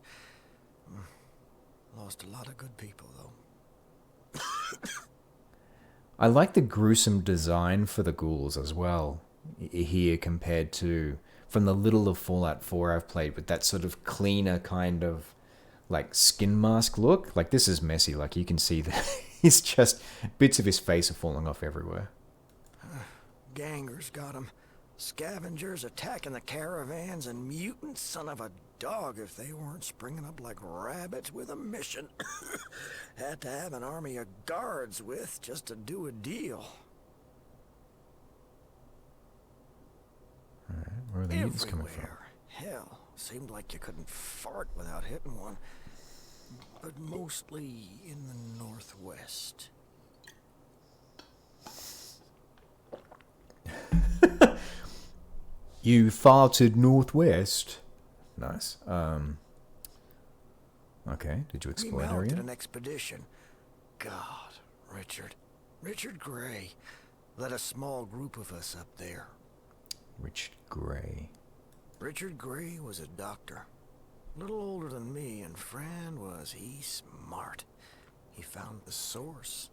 Lost a lot of good people, though. I like the gruesome design for the ghouls as well, here compared to, from the little of Fallout 4 I've played, with that sort of cleaner kind of, like, skin mask look. Like, this is messy, like, you can see that he's just, bits of his face are falling off everywhere. gangers got 'em. Scavengers attacking the caravans and mutant son of a dog if they weren't springing up like rabbits with a mission. Had to have an army of guards with just to do a deal. Alright, where are the mutants coming from? Everywhere. Hell, seemed like you couldn't fart without hitting one. But mostly in the northwest. You farted northwest. Nice. Okay, did you We explore that mounted area? an expedition. God, Richard Gray led a small group of us up there. Richard Gray. Richard Gray was a doctor. A little older than me, and Fran was he smart. He found the source.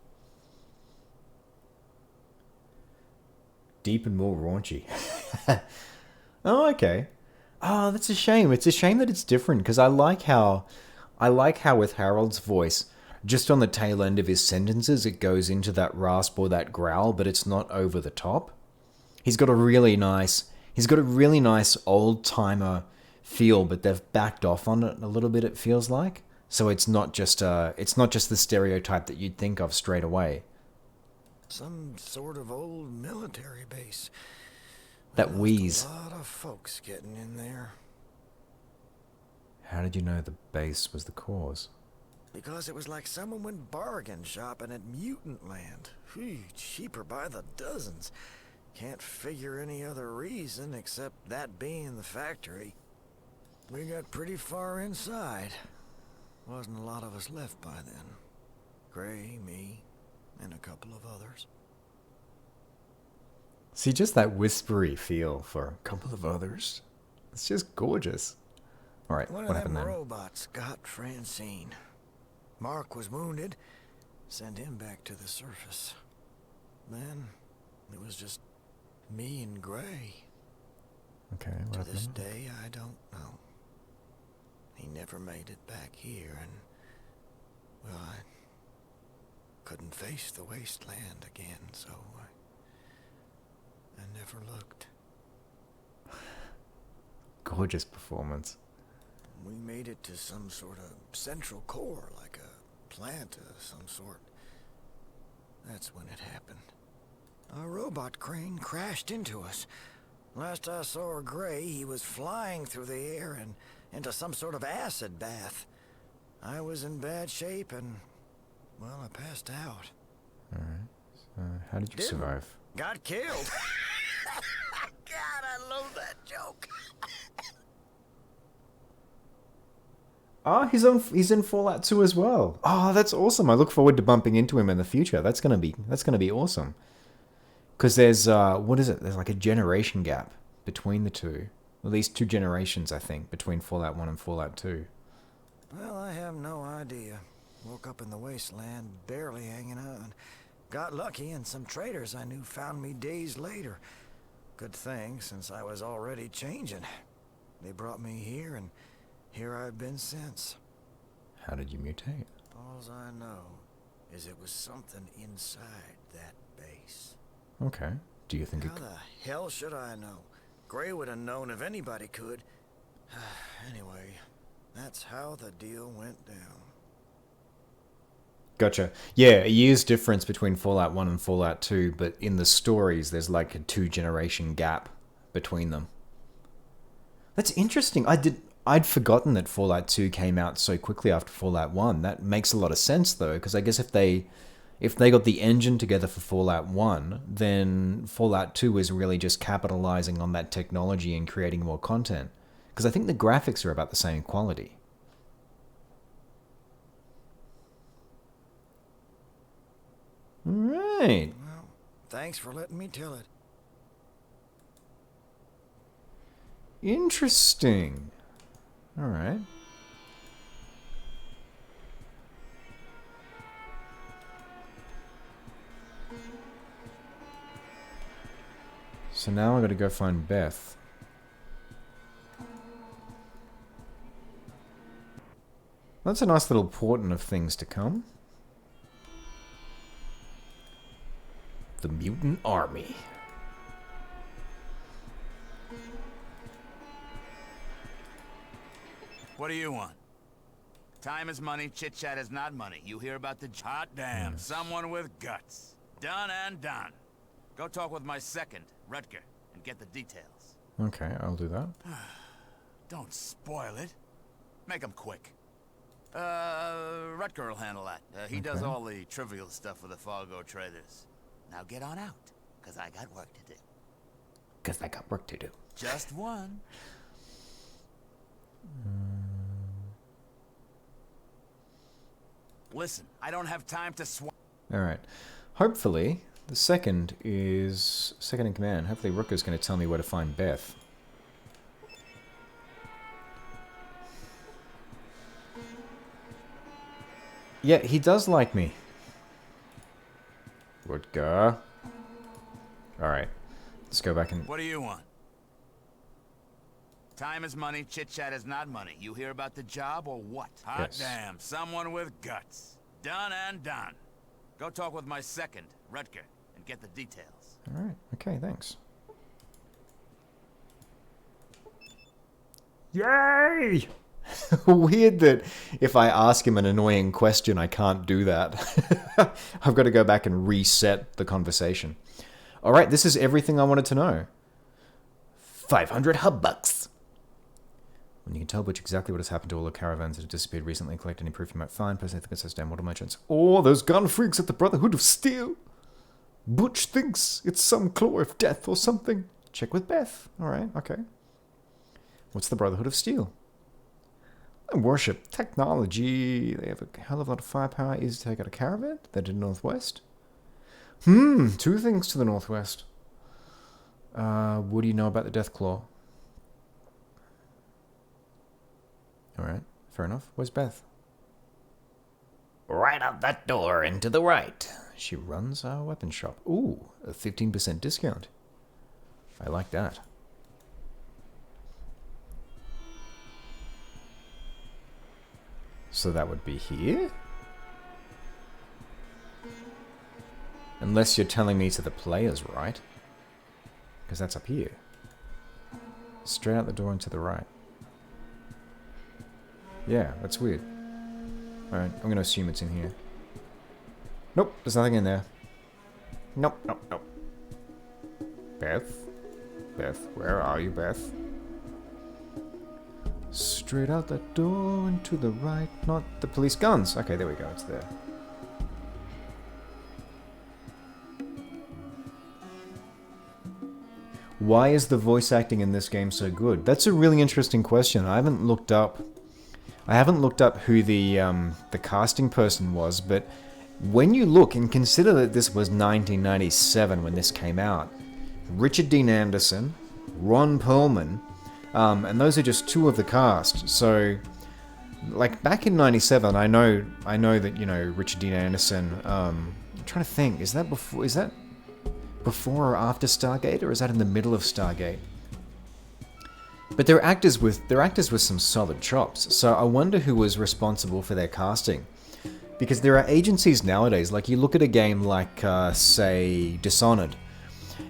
Deep and more raunchy. Oh, okay. Oh, that's a shame. It's a shame that it's different, because I like how with Harold's voice, just on the tail end of his sentences, it goes into that rasp or that growl, but it's not over the top. He's got a really nice old timer feel, but they've backed off on it a little bit, it feels like. So it's not just the stereotype that you'd think of straight away. Some sort of old military base. That wheeze. A lot of folks getting in there. How did you know the base was the cause? Because it was like someone went bargain shopping at Mutant Land. Phew, cheaper by the dozens. Can't figure any other reason except that being the factory. We got pretty far inside. Wasn't a lot of us left by then. Gray, me, and a couple of others. See, just that whispery feel for a couple of others. It's just gorgeous. Alright, One what of happened them then? robots got Francine. Mark was wounded. Sent him back to the surface. Then, it was just me and Gray. Okay, what To happened this then? day, I don't know. He never made it back here, and, well, I couldn't face the wasteland again, so I never looked. Gorgeous performance. We made it to some sort of central core, like a plant of some sort. That's when it happened. A robot crane crashed into us. Last I saw Gray, he was flying through the air and into some sort of acid bath. I was in bad shape and, well, I passed out. Alright. So, how did you Didn't. survive? Got killed. God, I love that joke. Oh, he's in Fallout 2 as well. Oh, that's awesome. I look forward to bumping into him in the future. That's gonna be awesome. Because there's what is it? There's like a generation gap between the two. At least 2 generations, I think, between Fallout 1 and Fallout 2. Well, I have no idea. Woke up in the wasteland, barely hanging on. Got lucky, and some traders I knew found me days later. Good thing, since I was already changing. They brought me here, and here I've been since. How did you mutate? All I know is it was something inside that base. Okay. Do you think How the hell should I know? Gray would have known if anybody could. Anyway, that's how the deal went down. Gotcha. Yeah, a year's difference between Fallout 1 and Fallout 2, but in the stories, there's like a 2-generation gap between them. That's interesting. I'd forgotten that Fallout 2 came out so quickly after Fallout 1. That makes a lot of sense, though, because I guess if they got the engine together for Fallout 1, then Fallout 2 is really just capitalizing on that technology and creating more content. Because I think the graphics are about the same quality. Right. Well, thanks for letting me tell it. Interesting. All right. So now I gotta go find Beth. That's a nice little portent of things to come. The Mutant Army. What do you want? Time is money, chit-chat is not money. You hear about the hot damn, someone with guts. Done and done. Go talk with my second, Rutger, and get the details. Okay, I'll do that. Don't spoil it. Make them quick. Rutger will handle that. He does all the trivial stuff with the Fargo traders. Now get on out, because I got work to do. Because I got work to do. Just one. Listen, I don't have time to Alright. Hopefully, the second is second in command. Hopefully Rutger's going to tell me where to find Beth. Yeah, he does like me. Rutger. Alright. Let's go back and... What do you want? Time is money, chit-chat is not money. You hear about the job or what? Hot damn, someone with guts. Done and done. Go talk with my second, Rutger, and get the details. Alright, okay, thanks. Yay! Weird that if I ask him an annoying question, I can't do that. I've got to go back and reset the conversation. Alright, this is everything I wanted to know. 500 hubbucks. When you can tell Butch exactly what has happened to all the caravans that have disappeared recently, collect any proof you might find. Personally, I think it's those damn water merchants. Or those gun freaks at the Brotherhood of Steel. Butch thinks it's some claw of death or something. Check with Beth. Alright, okay. What's the Brotherhood of Steel? They worship technology. They have a hell of a lot of firepower. Easy to take out a caravan. They're to the northwest. Two things to the northwest. What do you know about the Deathclaw? Alright, fair enough. Where's Beth? Right out that door and to the right. She runs our weapon shop. Ooh, a 15% discount. I like that. So that would be here? Unless you're telling me to the players, right? Because that's up here. Straight out the door and to the right. Yeah, that's weird. Alright, I'm going to assume it's in here. Nope, there's nothing in there. Nope, nope, nope. Beth? Beth, where are you, Beth? Straight out that door and to the right. Not the police guns. Okay, there we go, it's there. Why is the voice acting in this game so good? That's a really interesting question. I haven't looked up who the casting person was, but when you look and consider that this was 1997 when this came out, Richard Dean Anderson, Ron Perlman, and those are just two of the cast. So, like back in '97, I know that Richard Dean Anderson. I'm trying to think. Is that before or after Stargate, or is that in the middle of Stargate? But they're actors with some solid chops. So I wonder who was responsible for their casting, because there are agencies nowadays. Like you look at a game like say Dishonored.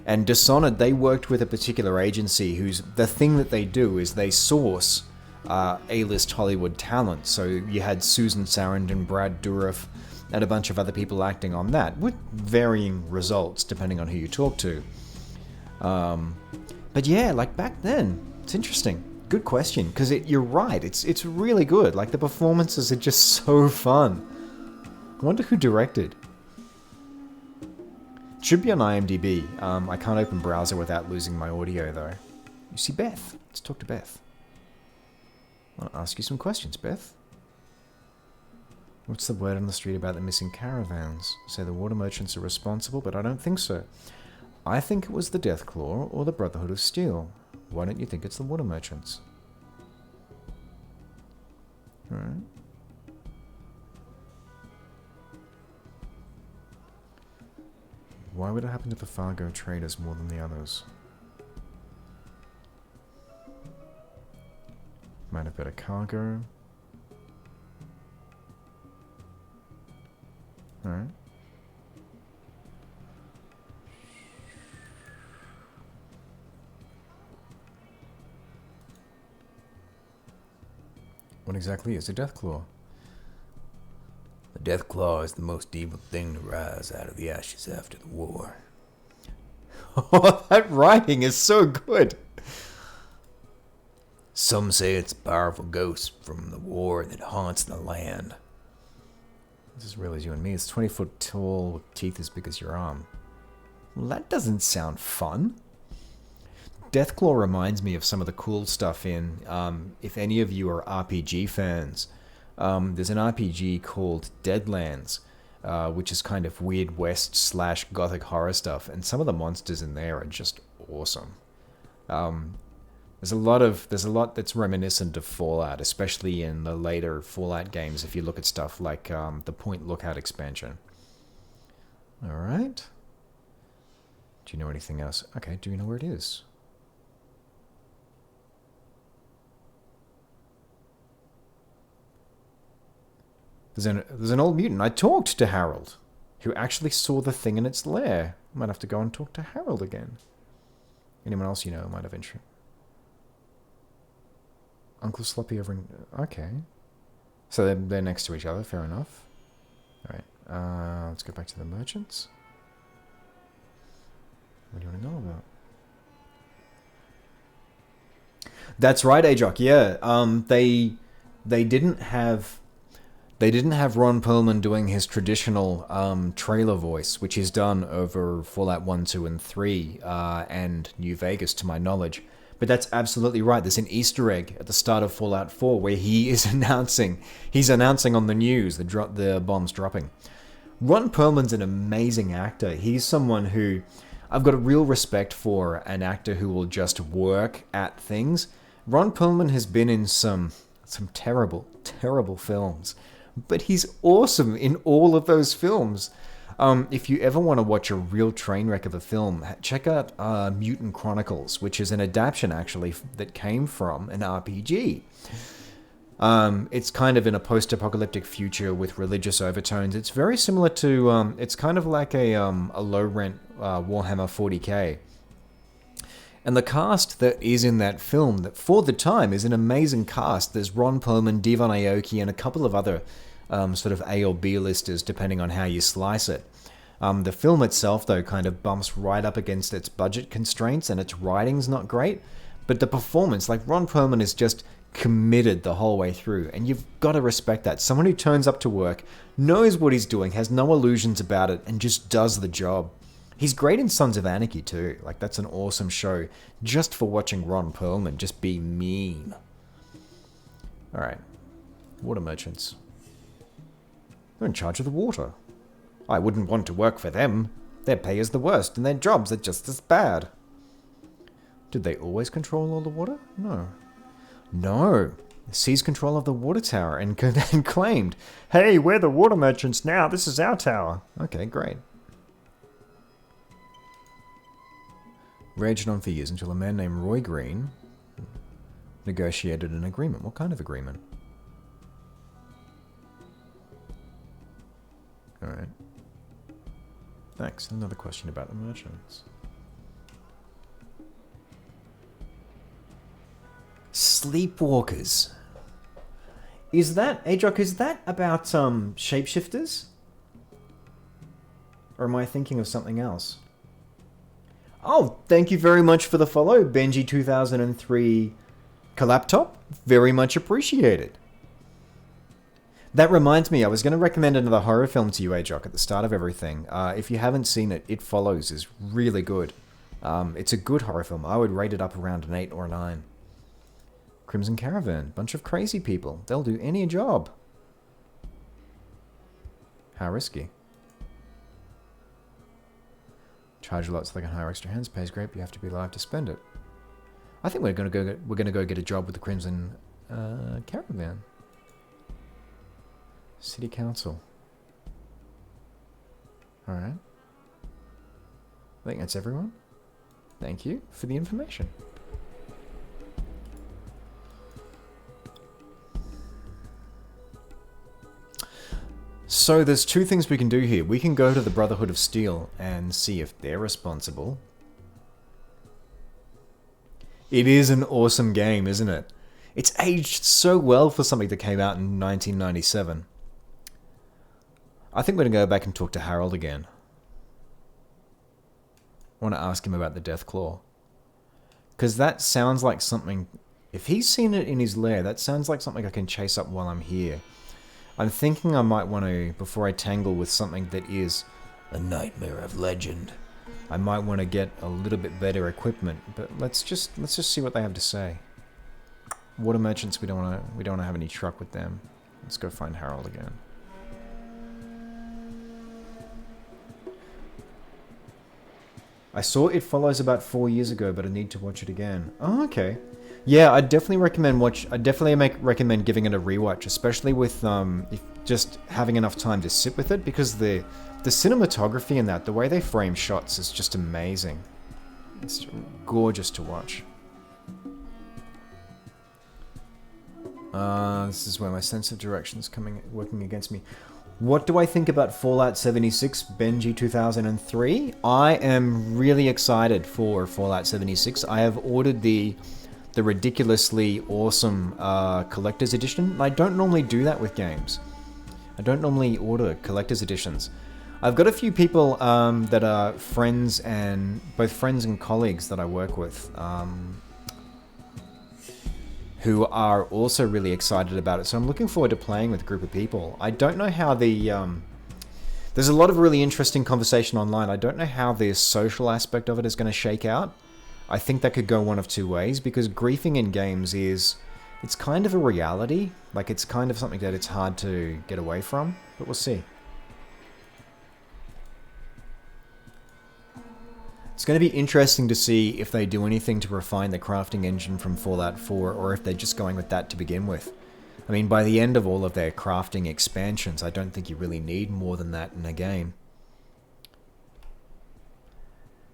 And Dishonored, they worked with a particular agency the thing that they do is they source A-list Hollywood talent. So you had Susan Sarandon, Brad Dourif, and a bunch of other people acting on that, with varying results depending on who you talk to. But yeah, like back then, it's interesting. Good question, because you're right, it's really good. Like the performances are just so fun. I wonder who directed. Should be on IMDb. I can't open browser without losing my audio though. You see Beth. Let's talk to Beth. I'll ask you some questions, Beth. What's the word on the street about the missing caravans? Say the water merchants are responsible, but I don't think so. I think it was the Deathclaw or the Brotherhood of Steel. Why don't you think it's the water merchants? Alright. Why would it happen to the Fargo traders more than the others? Might have better cargo. Alright. What exactly is a Deathclaw? The Deathclaw is the most evil thing to rise out of the ashes after the war. Oh, that writing is so good. Some say it's a powerful ghost from the war that haunts the land. This is real as you and me. It's 20 foot tall with teeth as big as your arm. Well, that doesn't sound fun. Deathclaw reminds me of some of the cool stuff in, if any of you are RPG fans, there's an RPG called Deadlands, which is kind of Weird West / gothic horror stuff, and some of the monsters in there are just awesome. There's a lot that's reminiscent of Fallout, especially in the later Fallout games. If you look at stuff like the Point Lookout expansion. All right. Do you know anything else? Okay. Do you know where it is? There's an old mutant. I talked to Harold, who actually saw the thing in its lair. Might have to go and talk to Harold again. Anyone else you know might have interest? Uncle Sloppy over in... Okay. So they're next to each other, fair enough. Alright, let's go back to the merchants. What do you want to know about? That's right, Ajok, yeah. They didn't have Ron Perlman doing his traditional trailer voice, which he's done over Fallout 1, 2, and 3, and New Vegas, to my knowledge. But that's absolutely right. There's an Easter egg at the start of Fallout 4 where he's announcing on the news the bombs dropping. Ron Perlman's an amazing actor. He's someone who I've got a real respect for, an actor who will just work at things. Ron Perlman has been in some terrible, terrible films, but he's awesome in all of those films. If you ever want to watch a real train wreck of a film, check out Mutant Chronicles, which is an adaptation, actually, that came from an RPG. It's kind of in a post-apocalyptic future with religious overtones. It's very similar to... it's kind of like a low-rent Warhammer 40k. And the cast that is in that film, that for the time is an amazing cast. There's Ron Perlman, Devon Aoki, and a couple of other sort of A or B listers, depending on how you slice it. The film itself, though, kind of bumps right up against its budget constraints, and its writing's not great. But the performance, like Ron Perlman is just committed the whole way through, and you've got to respect that. Someone who turns up to work, knows what he's doing, has no illusions about it, and just does the job. He's great in Sons of Anarchy too. Like, that's an awesome show just for watching Ron Perlman just be mean. Alright. Water merchants. They're in charge of the water. I wouldn't want to work for them. Their pay is the worst, and their jobs are just as bad. Did they always control all the water? No. No. Seized control of the water tower and claimed, "Hey, we're the water merchants now. This is our tower." Okay, great. Raged on for years until a man named Roy Green negotiated an agreement. What kind of agreement? Alright. Thanks. Another question about the merchants. Sleepwalkers. Is that, Ajok, is that about shapeshifters? Or am I thinking of something else? Oh, thank you very much for the follow, Benji2003 Collaptop. Very much appreciated. That reminds me, I was going to recommend another horror film to you, Ajok, at the start of everything. If you haven't seen it, It Follows is really good. It's a good horror film. I would rate it up around an 8 or a 9. Crimson Caravan. Bunch of crazy people. They'll do any job. How risky. Charge a lot so they can hire extra hands. Pays great, but you have to be alive to spend it. I think we're gonna go get a job with the Crimson Caravan. City Council. Alright. I think that's everyone. Thank you for the information. So there's two things we can do here. We can go to the Brotherhood of Steel and see if they're responsible. It is an awesome game, isn't it? It's aged so well for something that came out in 1997. I think we're going to go back and talk to Harold again. I want to ask him about the Deathclaw. Because that sounds like something... If he's seen it in his lair, that sounds like something I can chase up while I'm here. I'm thinking I might want to, before I tangle with something that is a nightmare of legend, I might want to get a little bit better equipment. But let's just see what they have to say. Water merchants, we don't want to have any truck with them. Let's go find Harold again. I saw It Follows about 4 years ago, but I need to watch it again. Oh, okay. Yeah, I definitely recommend recommend giving it a rewatch, especially with if just having enough time to sit with it, because the cinematography in that, the way they frame shots is just amazing. It's gorgeous to watch. This is where my sense of direction is working against me. What do I think about Fallout 76 Benji 2003? I am really excited for Fallout 76. I have ordered the ridiculously awesome collector's edition. I don't normally do that with games. I don't normally order collector's editions. I've got a few people that are friends and colleagues that I work with who are also really excited about it. So I'm looking forward to playing with a group of people. I don't know how there's a lot of really interesting conversation online. I don't know how the social aspect of it is going to shake out. I think that could go one of two ways, because griefing in games it's kind of a reality. Like, it's kind of something that it's hard to get away from, but we'll see. It's going to be interesting to see if they do anything to refine the crafting engine from Fallout 4, or if they're just going with that to begin with. I mean, by the end of all of their crafting expansions, I don't think you really need more than that in a game.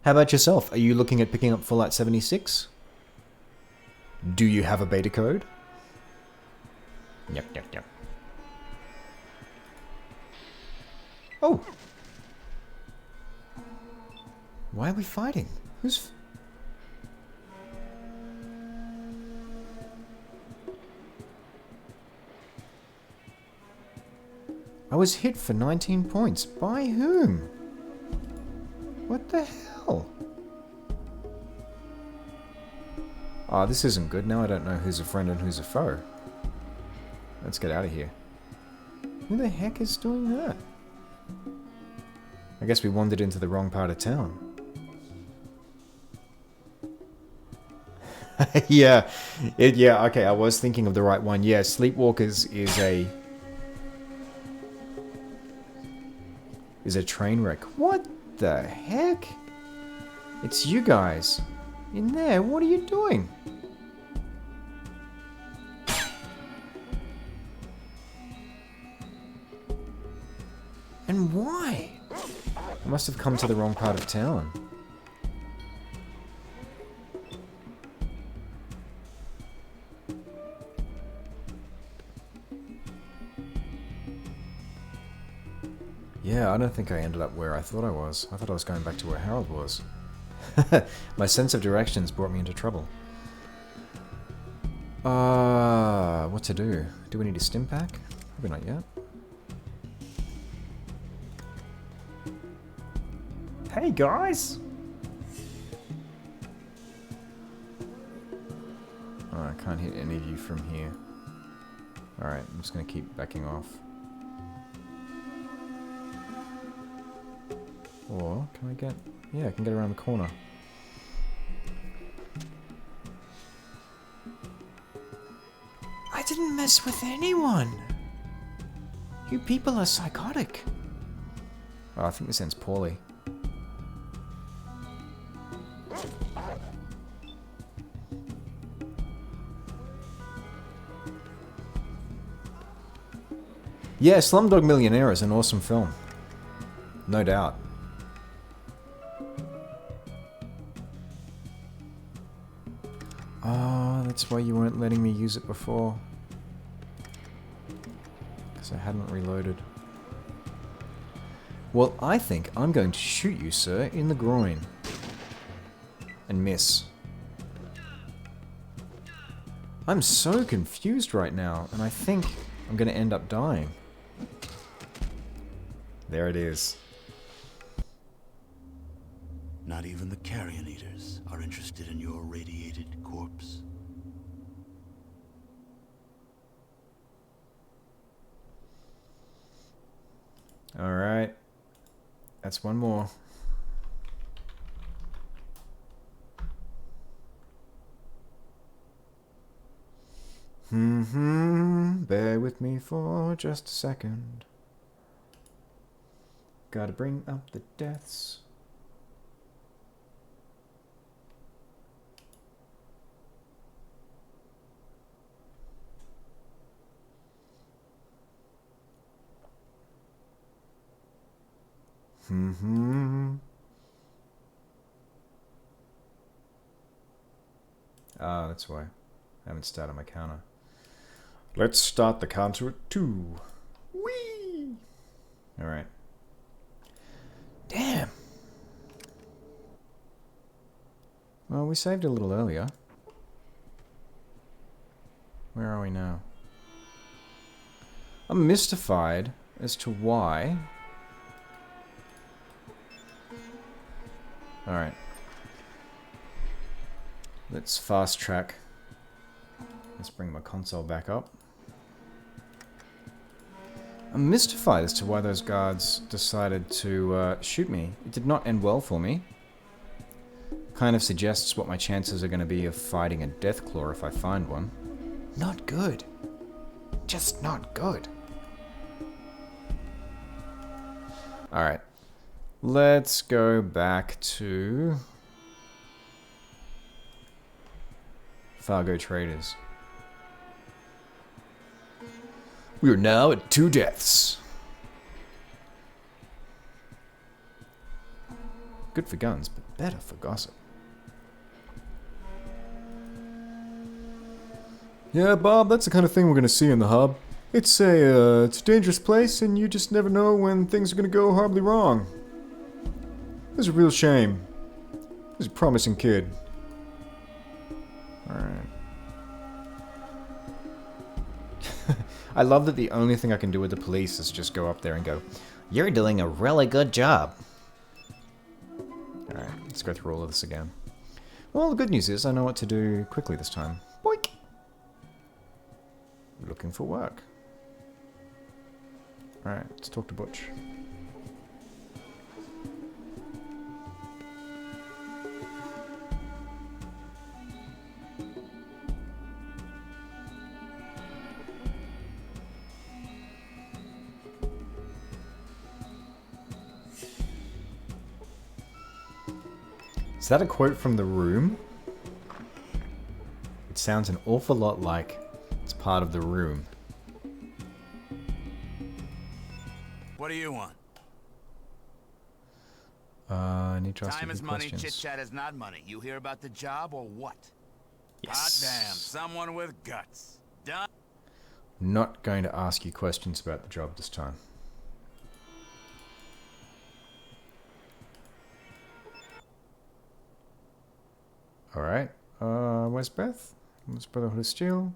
How about yourself? Are you looking at picking up Fallout 76? Do you have a beta code? Yep. Oh! Why are we fighting? Who's... I was hit for 19 points. By whom? What the hell? Oh, this isn't good. Now I don't know who's a friend and who's a foe. Let's get out of here. Who the heck is doing that? I guess we wandered into the wrong part of town. Yeah, okay, I was thinking of the right one. Yeah, Sleepwalkers is a train wreck. What the heck? It's you guys. In there, what are you doing? And why? I must have come to the wrong part of town. Yeah, I don't think I ended up where I thought I was. I thought I was going back to where Harold was. My sense of directions brought me into trouble. What to do? Do we need a stim pack? Probably not yet. Hey guys! Oh, I can't hit any of you from here. Alright, I'm just gonna keep backing off. Or, can I get... Yeah, I can get around the corner. I didn't mess with anyone! You people are psychotic. Oh, I think this ends poorly. Yeah, Slumdog Millionaire is an awesome film. No doubt. Oh, that's why you weren't letting me use it before. Because I hadn't reloaded. Well, I think I'm going to shoot you, sir, in the groin. And miss. I'm so confused right now, and I think I'm going to end up dying. There it is. Not even the carrion eaters are interested in your radiated corpse. Alright. That's one more. Bear with me for just a second. Gotta bring up the deaths. Ah, that's why. I haven't started my counter. Let's start the counter at 2. Whee! Alright. Damn! Well, we saved a little earlier. Where are we now? I'm mystified as to why. Alright. Let's fast track. Let's bring my console back up. I'm mystified as to why those guards decided to shoot me. It did not end well for me. Kind of suggests what my chances are going to be of fighting a deathclaw if I find one. Not good. Just not good. Alright. Let's go back to Fargo Traders. We are now at 2 deaths. Good for guns, but better for gossip. Yeah, Bob, that's the kind of thing we're going to see in the hub. It's a dangerous place, and you just never know when things are going to go horribly wrong. It's a real shame. He's a promising kid. Alright. I love that the only thing I can do with the police is just go up there and go, You're doing a really good job. alright, let's go through all of this again. Well, the good news is I know what to do quickly this time. Boink! Looking for work. Alright, let's talk to Butch. Is that a quote from The Room? It sounds an awful lot like it's part of The Room. What do you want? I need to ask Time you is some money, questions. chit-chat is not money. You hear about the job or what? Yes. God damn, someone with guts. Done. Not going to ask you questions about the job this time. Alright. Where's Beth? Where's Brotherhood of Steel?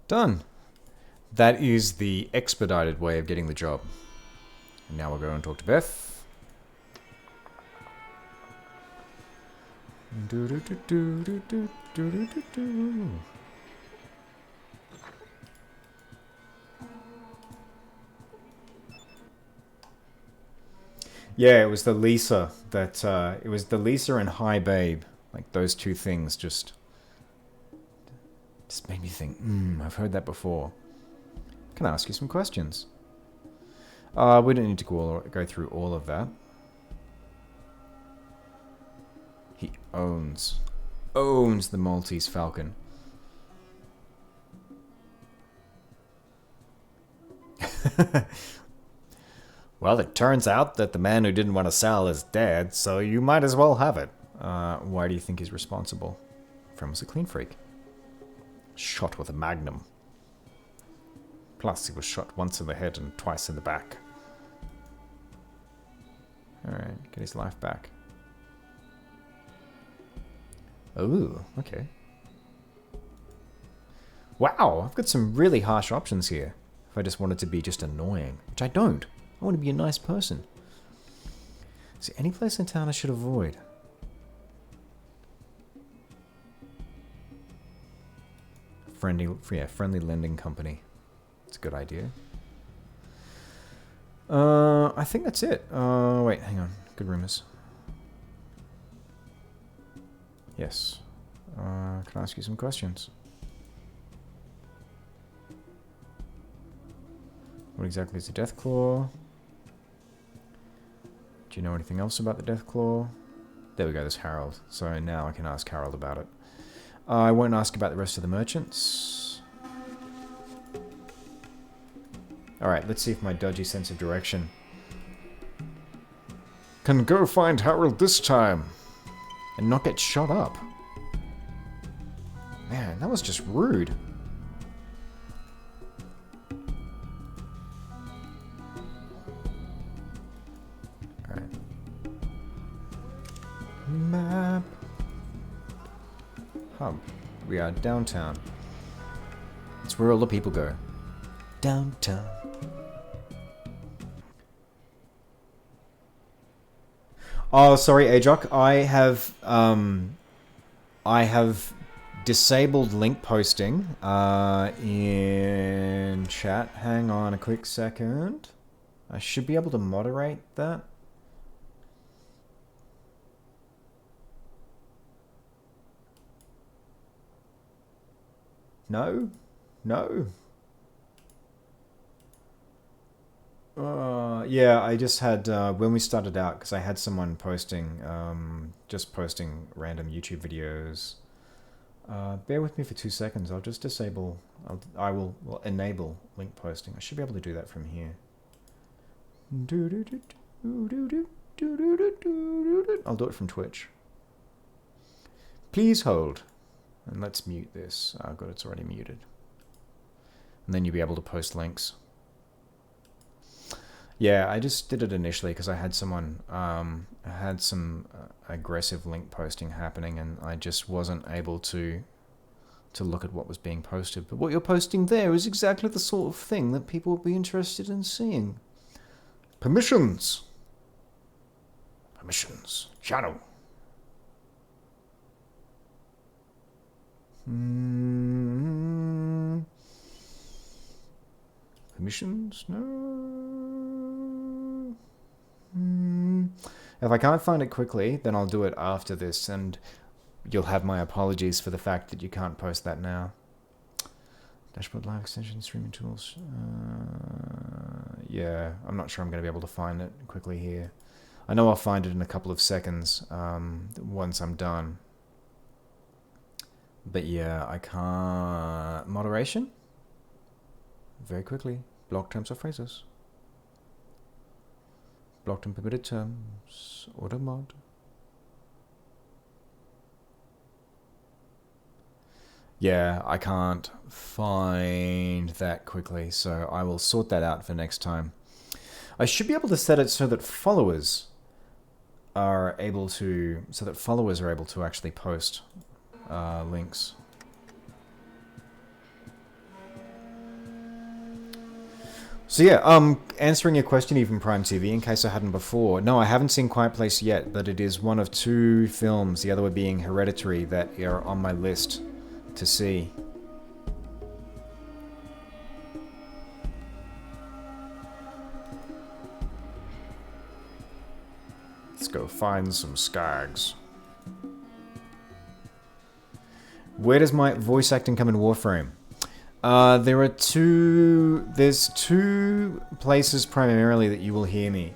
Done. That is the expedited way of getting the job. And now we'll go and talk to Beth. Yeah, it was the Lisa that, it was the Lisa and Hi Babe. Like, those two things just made me think, I've heard that before. Can I ask you some questions? We don't need to go through all of that. He owns the Maltese Falcon. Well, it turns out that the man who didn't want to sell is dead, so you might as well have it. Why do you think he's responsible? Friend was a clean freak. Shot with a magnum. Plus, he was shot once in the head and twice in the back. Alright, get his life back. Ooh, okay. Wow, I've got some really harsh options here. If I just wanted to be just annoying, which I don't. I want to be a nice person. Is there any place in town I should avoid? Friendly lending company. It's a good idea. I think that's it. Wait, hang on. Good rumors. Yes. Can I ask you some questions? What exactly is the Deathclaw? Do you know anything else about the Deathclaw? There we go, there's Harold. So now I can ask Harold about it. I won't ask about the rest of the merchants. Alright, let's see if my dodgy sense of direction can go find Harold this time and not get shot up. Man, that was just rude. Alright. Map. Hub. We are downtown. It's where all the people go. Downtown. Oh, sorry, Ajok. I have disabled link posting in chat. Hang on a quick second. I should be able to moderate that. No? No? Yeah, I just had, when we started out, because I had someone posting, just posting random YouTube videos. Bear with me for 2 seconds. I'll just disable, I will enable link posting. I should be able to do that from here. I'll do it from Twitch. Please hold. And let's mute this. Oh god, it's already muted. And then you'll be able to post links. Yeah, I just did it initially because I had someone, had some aggressive link posting happening, and I just wasn't able to look at what was being posted. But what you're posting there is exactly the sort of thing that people would be interested in seeing. Permissions. Permissions. Shadow. Permissions? No. If I can't find it quickly, then I'll do it after this, and you'll have my apologies for the fact that you can't post that now. Dashboard live extension, streaming tools. Yeah, I'm not sure I'm going to be able to find it quickly here. I know I'll find it in a couple of seconds once I'm done. But yeah, I can't... Moderation? Very quickly. Block terms or phrases. Blocked and permitted terms. Auto mod. Yeah, I can't find that quickly, so I will sort that out for next time. I should be able to set it so that followers are able to... actually post links. So yeah, answering your question, even Prime TV, in case I hadn't before. No, I haven't seen Quiet Place yet, but it is one of 2 films, the other one being Hereditary, that are on my list to see. Let's go find some skags. Where does my voice acting come in Warframe? There's 2 places primarily that you will hear me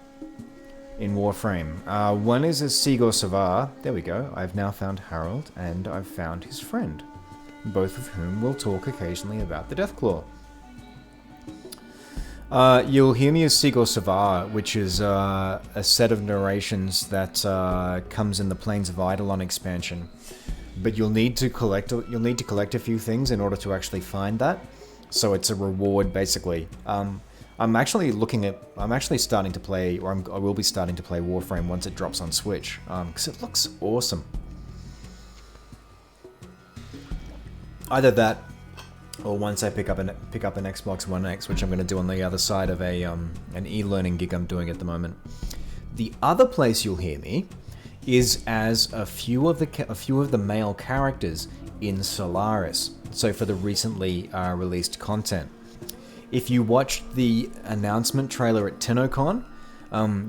in Warframe. One is as Sigor Savar. There we go. I've now found Harold, and I've found his friend, both of whom will talk occasionally about the Deathclaw. You'll hear me as Sigor Savar, which is a set of narrations that comes in the Plains of Eidolon expansion. But you'll need to collect a few things in order to actually find that. So it's a reward, basically. I'm actually starting to play, or I will be starting to play Warframe once it drops on Switch, because it looks awesome. Either that, or once I pick up an Xbox One X, which I'm going to do on the other side of an e-learning gig I'm doing at the moment. The other place you'll hear me is as a few of the male characters in Solaris. So for the recently released content. If you watched the announcement trailer at TennoCon,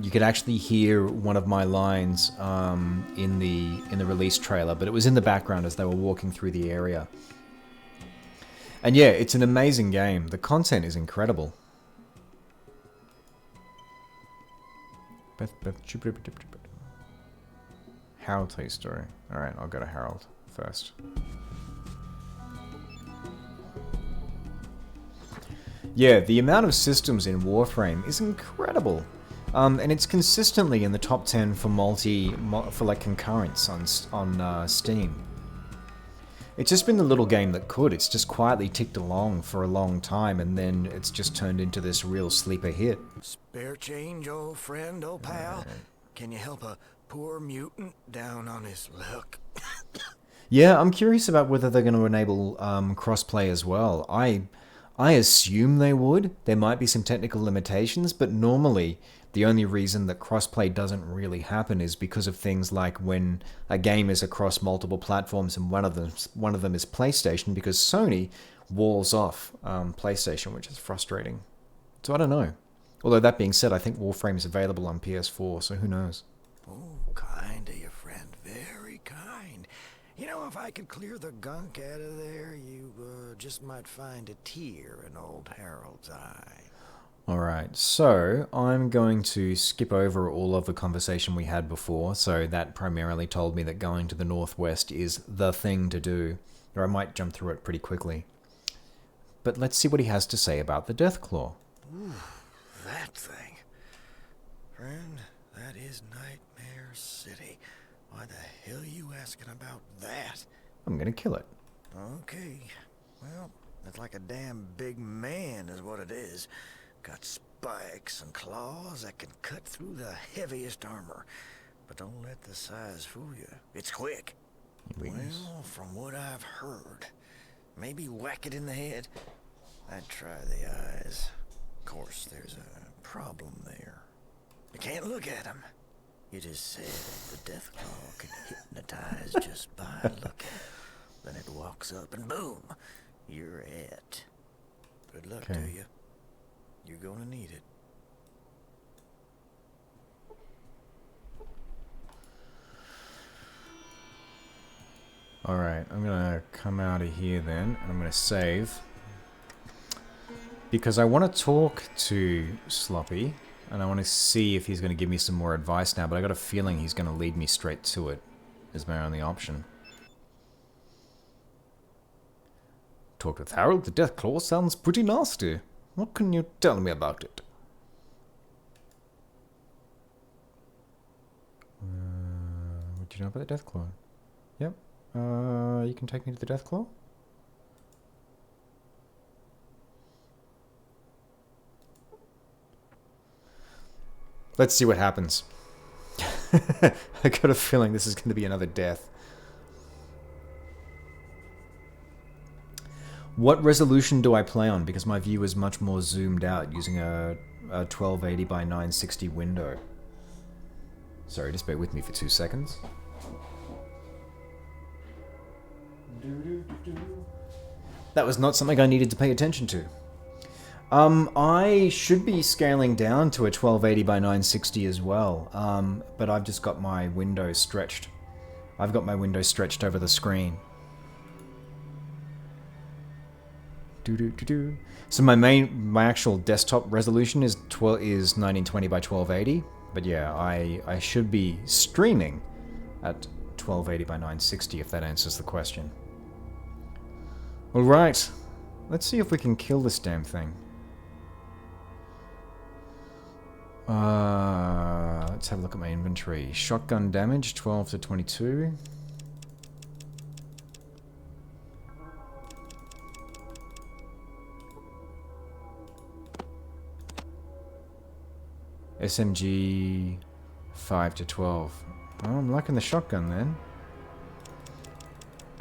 you could actually hear one of my lines in the release trailer, but it was in the background as they were walking through the area. And yeah, it's an amazing game. The content is incredible. Harold tell you a story. Alright, I'll go to Harold first. Yeah, the amount of systems in Warframe is incredible. And it's consistently in the top 10 for for like concurrents on Steam. It's just been the little game that could. It's just quietly ticked along for a long time, and then it's just turned into this real sleeper hit. Spare change, old friend, old pal? Can you help a poor mutant down on his luck? Yeah, I'm curious about whether they're going to enable crossplay as well. I assume they would. There might be some technical limitations, but normally the only reason that crossplay doesn't really happen is because of things like when a game is across multiple platforms and one of them is PlayStation, because Sony walls off PlayStation, which is frustrating. So I don't know. Although that being said, I think Warframe is available on PS4, so who knows? Oh, kind of your friend. Very kind. You know, if I could clear the gunk out of there, you just might find a tear in old Harold's eye. Alright, so I'm going to skip over all of the conversation we had before, so that primarily told me that going to the northwest is the thing to do, or I might jump through it pretty quickly. But let's see what he has to say about the Deathclaw. Ooh, that thing. Friend, that is Nightmare City. Why the hell are you asking about that? I'm gonna kill it. Okay, well, it's like a damn big man is what it is. Got spikes and claws that can cut through the heaviest armor. But don't let the size fool you. It's quick. Well, from what I've heard, maybe whack it in the head. I'd try the eyes. Of course, there's a problem there. You can't look at him. You just said the Deathclaw can hypnotize just by looking. Then it walks up and boom, you're it. Good luck to you. You're gonna need it. Alright, I'm gonna come out of here then, and I'm gonna save. Because I want to talk to Sloppy, and I want to see if he's going to give me some more advice now, but I got a feeling he's going to lead me straight to it, is my only option. Talk with Harold, the Deathclaw sounds pretty nasty. What can you tell me about it? What do you know about the Deathclaw? Yep. You can take me to the Deathclaw? Let's see what happens. I got a feeling this is going to be another death. What resolution do I play on? Because my view is much more zoomed out using a 1280 by 960 window. Sorry, just bear with me for 2 seconds. That was not something I needed to pay attention to. I should be scaling down to a 1280 by 960 as well, but I've just got my window stretched. I've got my window stretched over the screen. So my actual desktop resolution is 1920 by 1280, but yeah, I should be streaming at 1280 by 960 if that answers the question. Alright, let's see if we can kill this damn thing. Let's have a look at my inventory. Shotgun damage, 12 to 22. SMG, 5 to 12. Oh, I'm liking the shotgun then.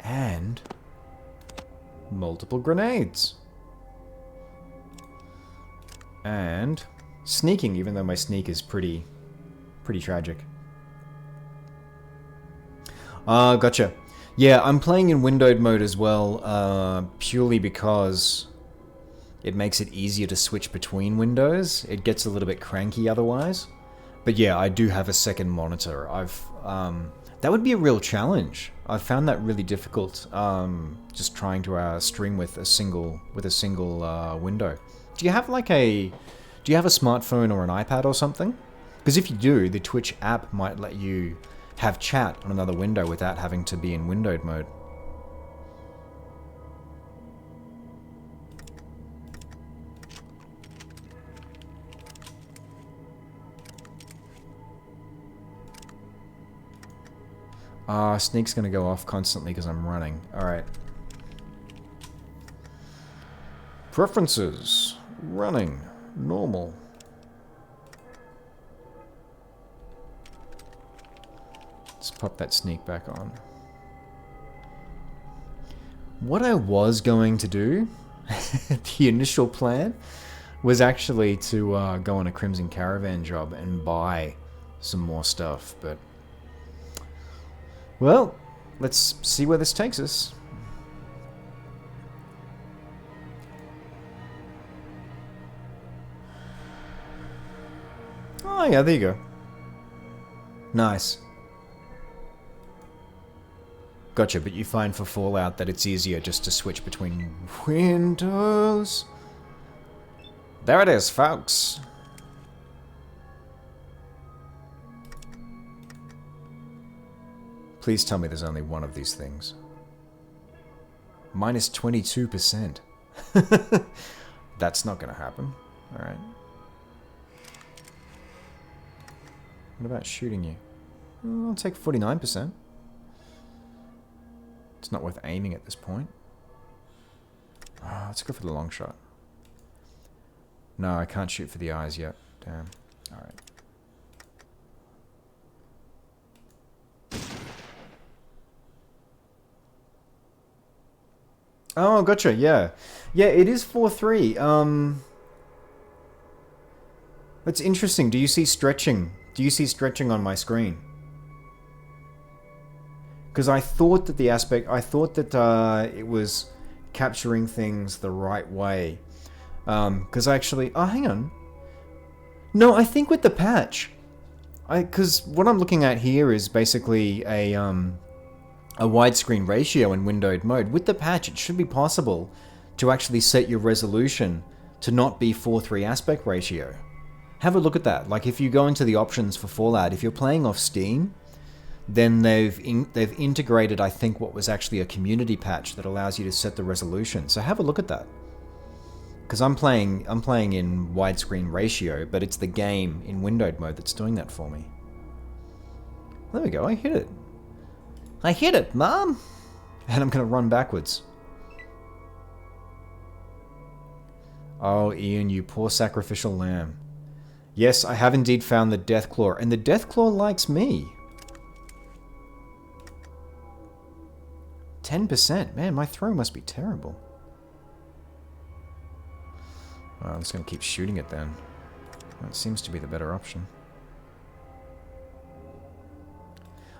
And multiple grenades. And sneaking, even though my sneak is pretty tragic. Gotcha. Yeah, I'm playing in windowed mode as well, purely because it makes it easier to switch between windows. It gets a little bit cranky otherwise. But yeah, I do have a second monitor. That would be a real challenge. I've found that really difficult, just trying to stream with a single window. Do you have a smartphone or an iPad or something? Because if you do, the Twitch app might let you have chat on another window without having to be in windowed mode. Sneak's gonna go off constantly because I'm running. Alright. Preferences. Running. Normal. Let's pop that sneak back on. What I was going to do, the initial plan, was actually to go on a Crimson Caravan job and buy some more stuff, but... Well, let's see where this takes us. Oh yeah, there you go. Nice. Gotcha, but you find for Fallout that it's easier just to switch between windows. There it is, folks. Please tell me there's only one of these things. Minus 22%. That's not gonna happen. Alright. What about shooting you? I'll take 49%. It's not worth aiming at this point. Let's go for the long shot. No, I can't shoot for the eyes yet. Damn. Alright. Oh, gotcha, yeah. Yeah, it is 4-3. That's interesting. Do you see stretching? Do you see stretching on my screen? Because I thought that it was capturing things the right way. Because actually... Oh, hang on. No, I think with the patch. Because what I'm looking at here is basically a widescreen ratio in windowed mode. With the patch, it should be possible to actually set your resolution to not be 4:3 aspect ratio. Have a look at that. Like if you go into the options for Fallout, if you're playing off Steam, then they've integrated, I think, what was actually a community patch that allows you to set the resolution. So have a look at that. Because I'm playing in widescreen ratio, but it's the game in windowed mode that's doing that for me. There we go. I hit it. I hit it, Mom! And I'm going to run backwards. Oh, Ian, you poor sacrificial lamb. Yes, I have indeed found the Deathclaw, and the Deathclaw likes me. 10%? Man, my throw must be terrible. Well, I'm just going to keep shooting it then. That seems to be the better option.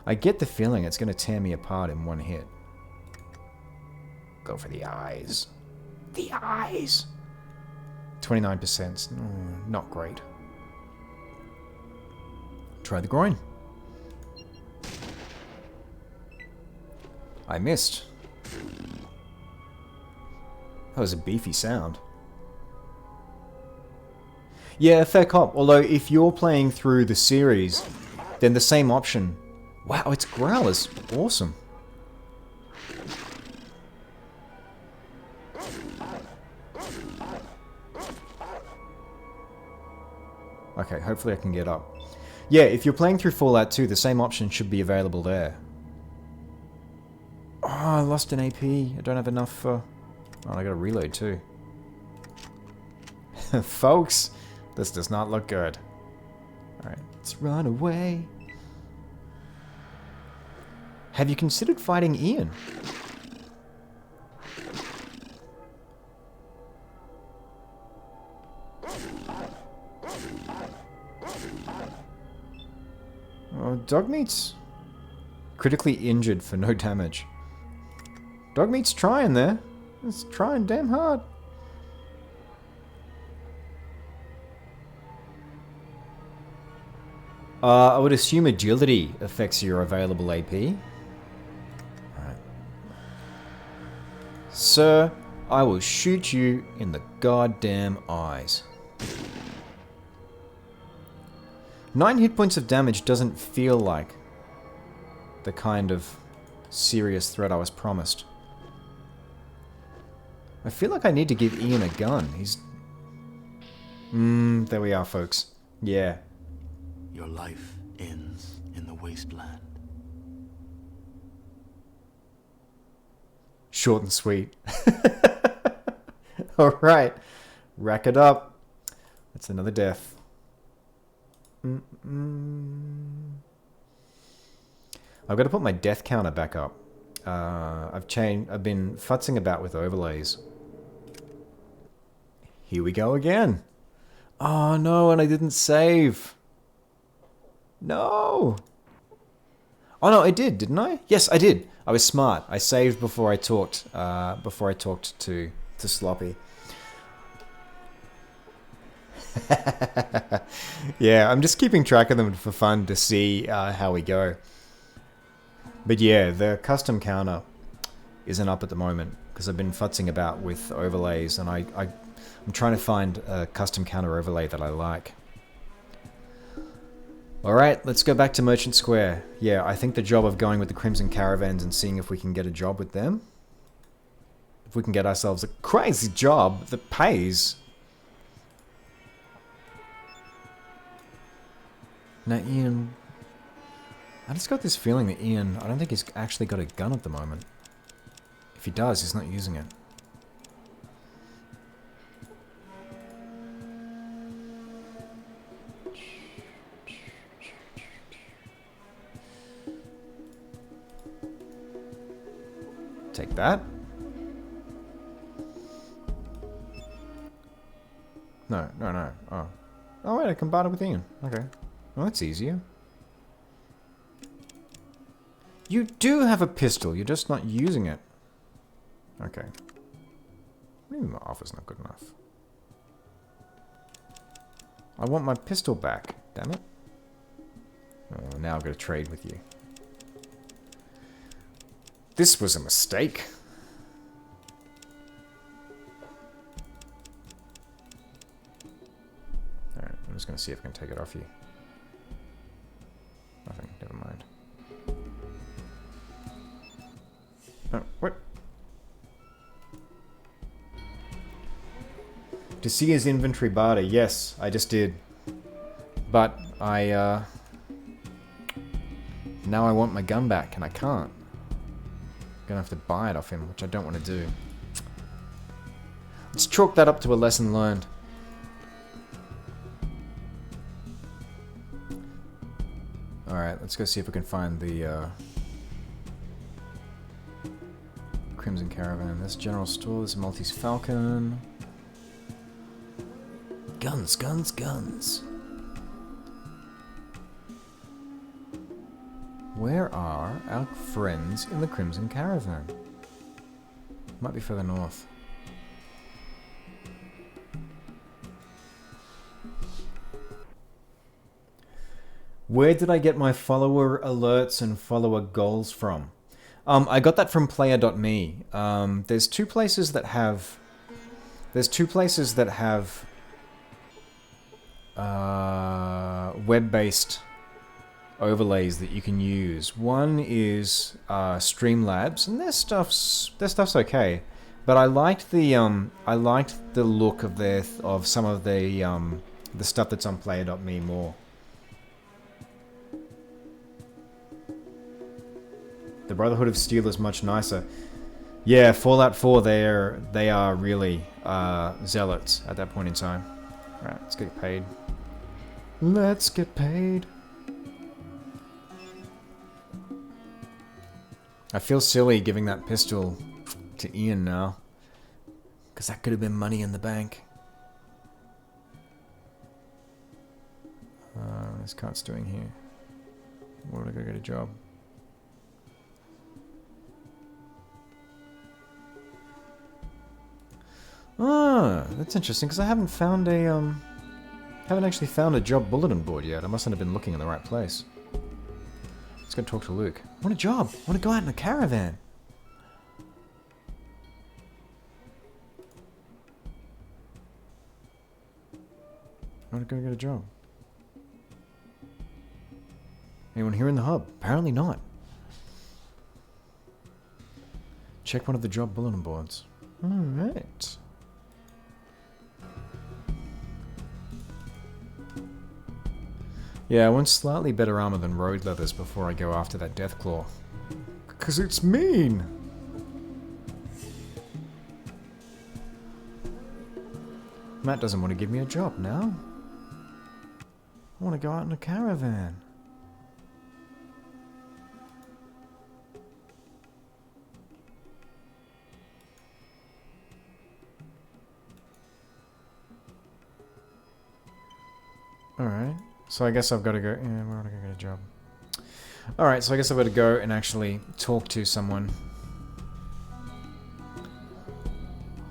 I get the feeling it's going to tear me apart in one hit. Go for the eyes. The eyes! 29%. Not great. Try the groin. I missed. That was a beefy sound. Yeah, fair cop. Although, if you're playing through the series, then the same option... Wow, its growl is awesome. Okay, hopefully I can get up. Yeah, if you're playing through Fallout 2, the same option should be available there. Oh, I lost an AP. I don't have enough for... Oh, I gotta reload too. Folks, this does not look good. Alright, let's run away. Have you considered fighting Ian? Dogmeat's critically injured for no damage. Dogmeat's trying there. It's trying damn hard. I would assume agility affects your available AP. Alright. Sir, I will shoot you in the goddamn eyes. 9 hit points of damage doesn't feel like the kind of serious threat I was promised. I feel like I need to give Ian a gun. He's... there we are, folks. Yeah. Your life ends in the wasteland. Short and sweet. Alright. Rack it up. That's another death. I've got to put my death counter back up. I've been futzing about with overlays. Here we go again. Oh no, and I didn't save. No. Oh no, I did, didn't I? Yes, I did. I was smart. I saved before I talked. To Sloppy. Yeah, I'm just keeping track of them for fun to see how we go. But yeah, the custom counter isn't up at the moment because I've been futzing about with overlays, and I'm trying to find a custom counter overlay that I like. Alright, let's go back to Merchant Square. Yeah, I think the job of going with the Crimson Caravans and seeing if we can get a job with them. If we can get ourselves a crazy job that pays. Now, Ian... I just got this feeling that Ian... I don't think he's actually got a gun at the moment. If he does, he's not using it. Take that. No. Oh. Oh wait, I can barter with Ian. Okay. Well, that's easier. You do have a pistol, you're just not using it. Okay. Maybe my offer's not good enough. I want my pistol back, damn it. Oh, now I've got to trade with you. This was a mistake. Alright, I'm just going to see if I can take it off you. Nothing, never mind. Oh, what? To see his inventory barter, yes, I just did. But now I want my gun back, and I can't. I'm gonna have to buy it off him, which I don't want to do. Let's chalk that up to a lesson learned. Alright, let's go see if we can find the Crimson Caravan. There's a general store, there's a Maltese Falcon. Guns, guns, guns. Where are our friends in the Crimson Caravan? Might be further north. Where did I get my follower alerts and follower goals from? I got that from player.me. There's two places that have web-based overlays that you can use. One is Streamlabs, and their stuff's okay, but I liked the look of some of the stuff that's on player.me more. The Brotherhood of Steel is much nicer. Yeah, Fallout 4, they are really zealots at that point in time. Right, let's get paid. Let's get paid. I feel silly giving that pistol to Ian now, because that could have been money in the bank. This cart's doing here. I gotta get a job. Ah, that's interesting, because I haven't found a, haven't actually found a job bulletin board yet. I mustn't have been looking in the right place. Let's go talk to Luke. I want a job. I want to go out in a caravan. I want to go get a job. Anyone here in the hub? Apparently not. Check one of the job bulletin boards. Alright. Yeah, I want slightly better armor than road leathers before I go after that Deathclaw. 'Cause it's mean! Matt doesn't want to give me a job now. I want to go out in a caravan. Alright, so I guess I've got to go... Yeah, we're going to go get a job. Alright, so I guess I've got to go and actually talk to someone.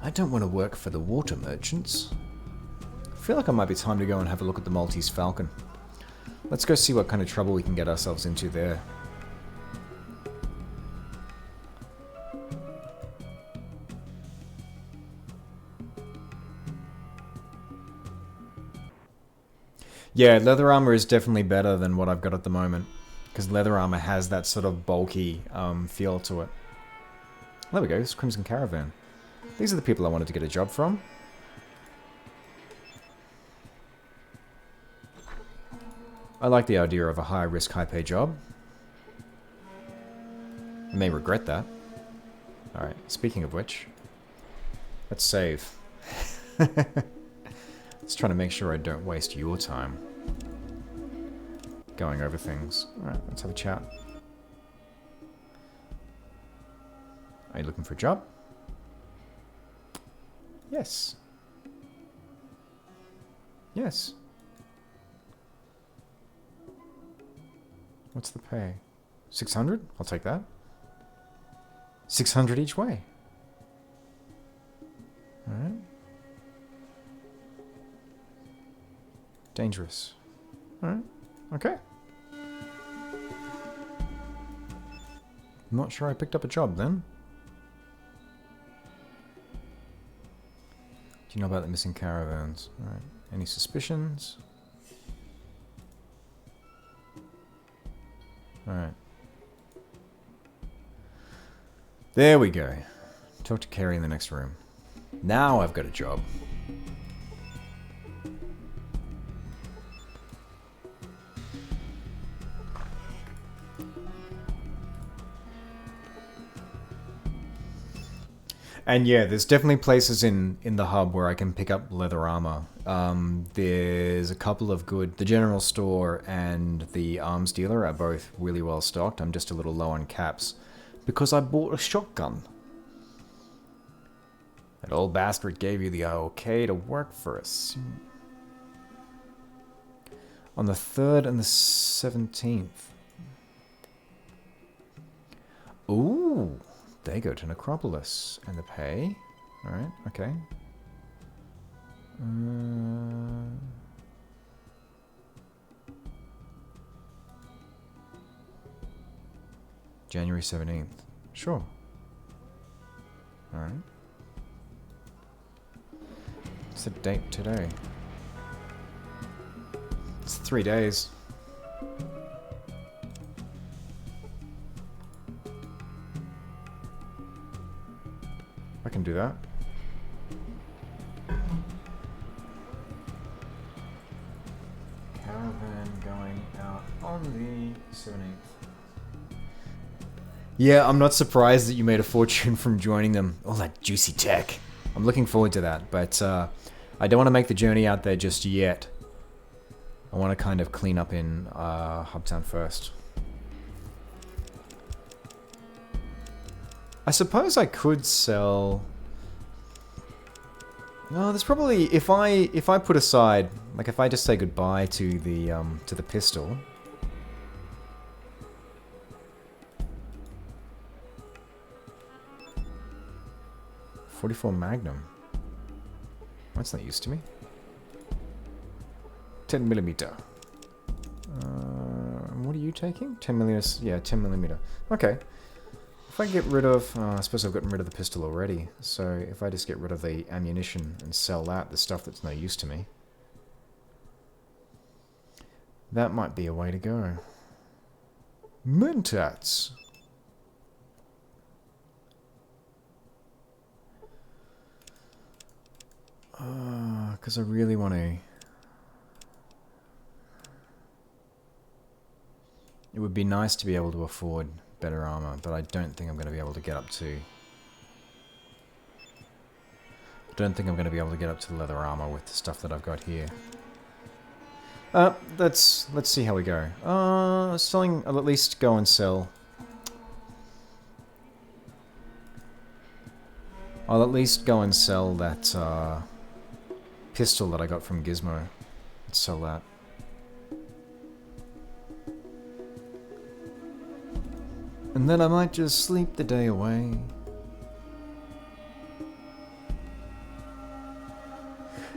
I don't want to work for the water merchants. I feel like it might be time to go and have a look at the Maltese Falcon. Let's go see what kind of trouble we can get ourselves into there. Yeah, leather armor is definitely better than what I've got at the moment. Because leather armor has that sort of bulky feel to it. There we go, it's Crimson Caravan. These are the people I wanted to get a job from. I like the idea of a high-risk, high-pay job. I may regret that. Alright, speaking of which, let's save. Let's try to make sure I don't waste your time going over things. Alright, let's have a chat. Are you looking for a job? Yes. Yes. What's the pay? 600? I'll take that. 600 each way. Alright. Dangerous. Alright. Okay. Not sure I picked up a job then. Do you know about the missing caravans? Alright. Any suspicions? Alright. There we go. Talk to Carrie in the next room. Now I've got a job. And yeah, there's definitely places in the hub where I can pick up leather armor. There's a couple of good... The general store and the arms dealer are both really well stocked. I'm just a little low on caps because I bought a shotgun. That old bastard gave you the okay to work for us. On the 3rd and the 17th. Ooh, they go to Necropolis. And the pay. Alright, okay. January 17th. Sure. Alright. What's the date today? It's 3 days. I can do that. Caravan going out on the 17th. Yeah, I'm not surprised that you made a fortune from joining them. All that juicy tech. I'm looking forward to that, but I don't want to make the journey out there just yet. I want to kind of clean up in Hubtown first. I suppose I could sell... No, there's probably... If I put aside... Like, if I just say goodbye to the pistol... 44 Magnum. That's not used to me. 10 millimeter. What are you taking? 10 millimeter. Yeah, 10 millimeter. Okay. If I get rid of... I suppose I've gotten rid of the pistol already. So if I just get rid of the ammunition and sell that, the stuff that's no use to me, that might be a way to go. Mentats. Because I really want to... It would be nice to be able to afford better armor, but I don't think I'm going to be able to get up to... I don't think I'm going to be able to get up to leather armor with the stuff that I've got here. Let's see how we go. Selling... I'll at least go and sell... I'll at least go and sell that, pistol that I got from Gizmo. Let's sell that. And then I might just sleep the day away.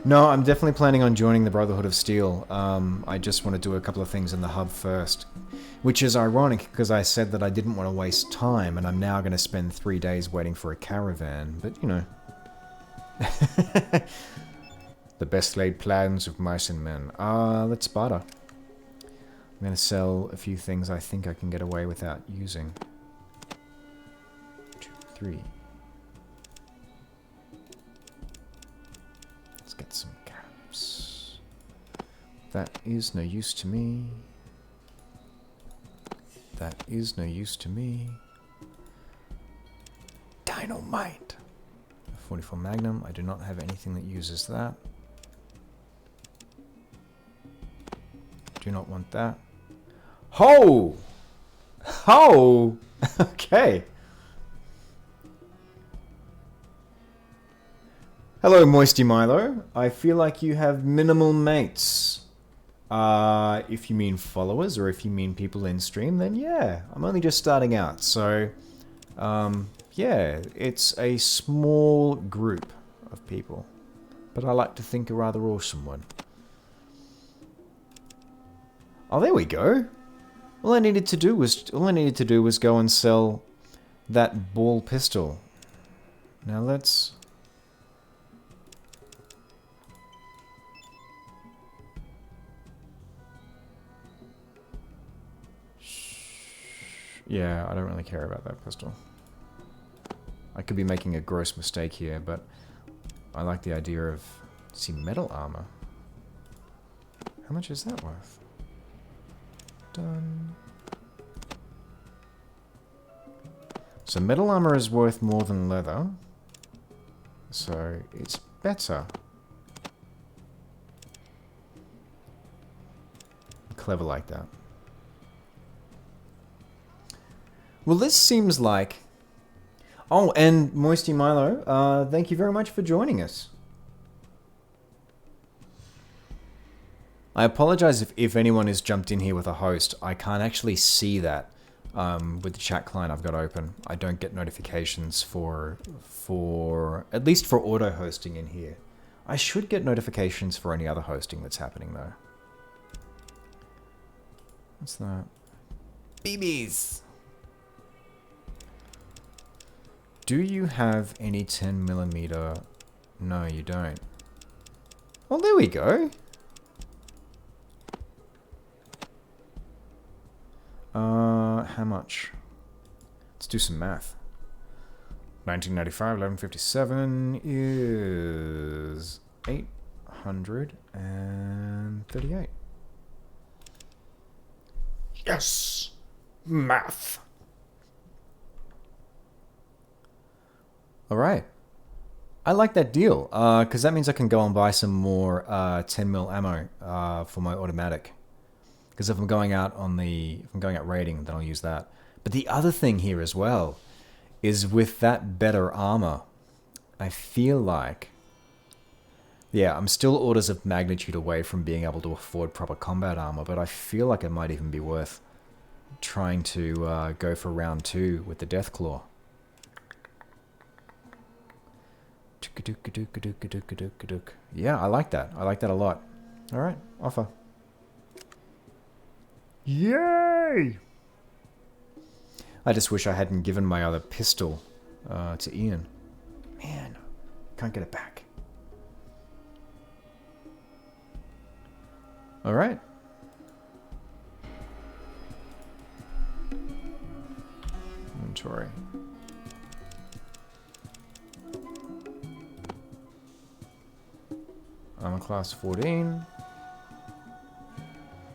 No, I'm definitely planning on joining the Brotherhood of Steel. I just want to do a couple of things in the hub first. Which is ironic, because I said that I didn't want to waste time, and I'm now going to spend 3 days waiting for a caravan. But, you know. The best laid plans of mice and men. Let's barter. I'm going to sell a few things I think I can get away without using. 2, 3. Let's get some caps. That is no use to me. That is no use to me. Dynamite! 44 Magnum. I do not have anything that uses that. Do not want that. Ho! Ho! Okay. Hello, Moisty Milo. I feel like you have minimal mates. If you mean followers, or if you mean people in stream, then yeah. I'm only just starting out, so... yeah, it's a small group of people. But I like to think a rather awesome one. Oh, there we go. All I needed to do was go and sell that ball pistol. Now let's... Yeah, I don't really care about that pistol. I could be making a gross mistake here, but I like the idea of... See, metal armor. How much is that worth? Done. So metal armor is worth more than leather. So it's better. Clever like that. Well, this seems like... Oh, and Moisty Milo, thank you very much for joining us. I apologize if anyone has jumped in here with a host. I can't actually see that with the chat client I've got open. I don't get notifications for at least for auto hosting in here. I should get notifications for any other hosting that's happening though. What's that? BBs. Do you have any 10mm? No, you don't. Well, there we go. How much? Let's do some math. 1995, 1157 is 838. Yes! Math! Alright. I like that deal, because that means I can go and buy some more 10mm ammo for my automatic. Because if I'm going out raiding, then I'll use that. But the other thing here as well is with that better armor, I feel like, yeah, I'm still orders of magnitude away from being able to afford proper combat armor, but I feel like it might even be worth trying to go for round 2 with the Deathclaw. Yeah, I like that. I like that a lot. Alright, offer. Yay! I just wish I hadn't given my other pistol to Ian. Man, can't get it back. Alright. Inventory. Armor class 14.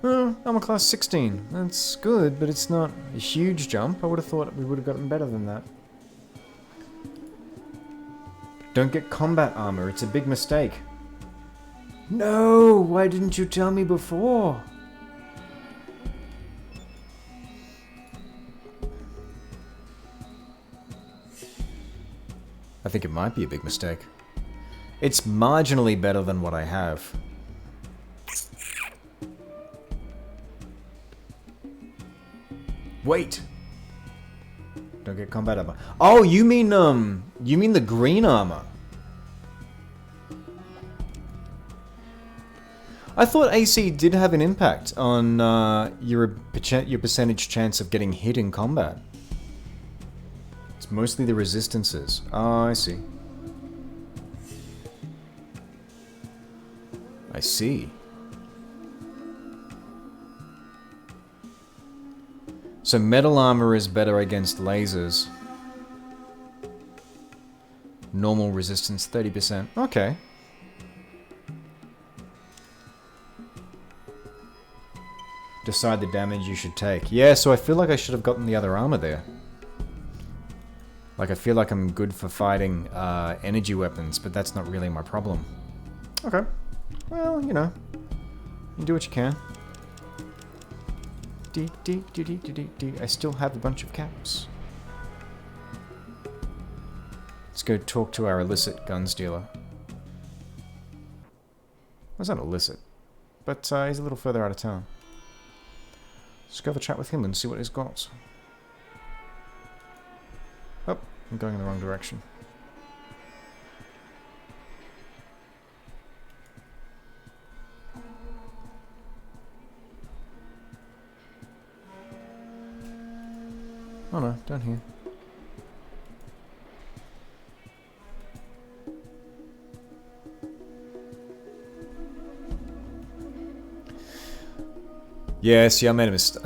Armor class 16. That's good, but it's not a huge jump. I would have thought we would have gotten better than that. Don't get combat armor. It's a big mistake. No! Why didn't you tell me before? I think it might be a big mistake. It's marginally better than what I have. Wait! Don't get combat armor. Oh, you mean the green armor. I thought AC did have an impact on your percentage chance of getting hit in combat. It's mostly the resistances. Oh, I see. I see. So metal armor is better against lasers. Normal resistance 30%. Okay. Decide the damage you should take. Yeah, so I feel like I should have gotten the other armor there. Like, I feel like I'm good for fighting energy weapons, but that's not really my problem. Okay. Well, you know. You do what you can. I still have a bunch of caps. Let's go talk to our illicit guns dealer. Well, it's not illicit, but he's a little further out of town. Let's go have a chat with him and see what he's got. Oh, I'm going in the wrong direction. Oh no, down here. Yeah, see, I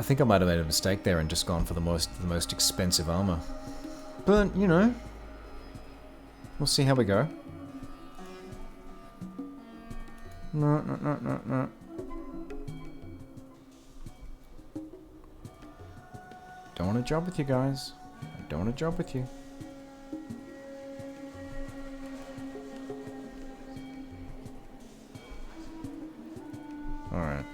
think I might have made a mistake there and just gone for the most expensive armor. But, you know, we'll see how we go. No. Don't want a job with you guys. I don't want a job with you. Alright.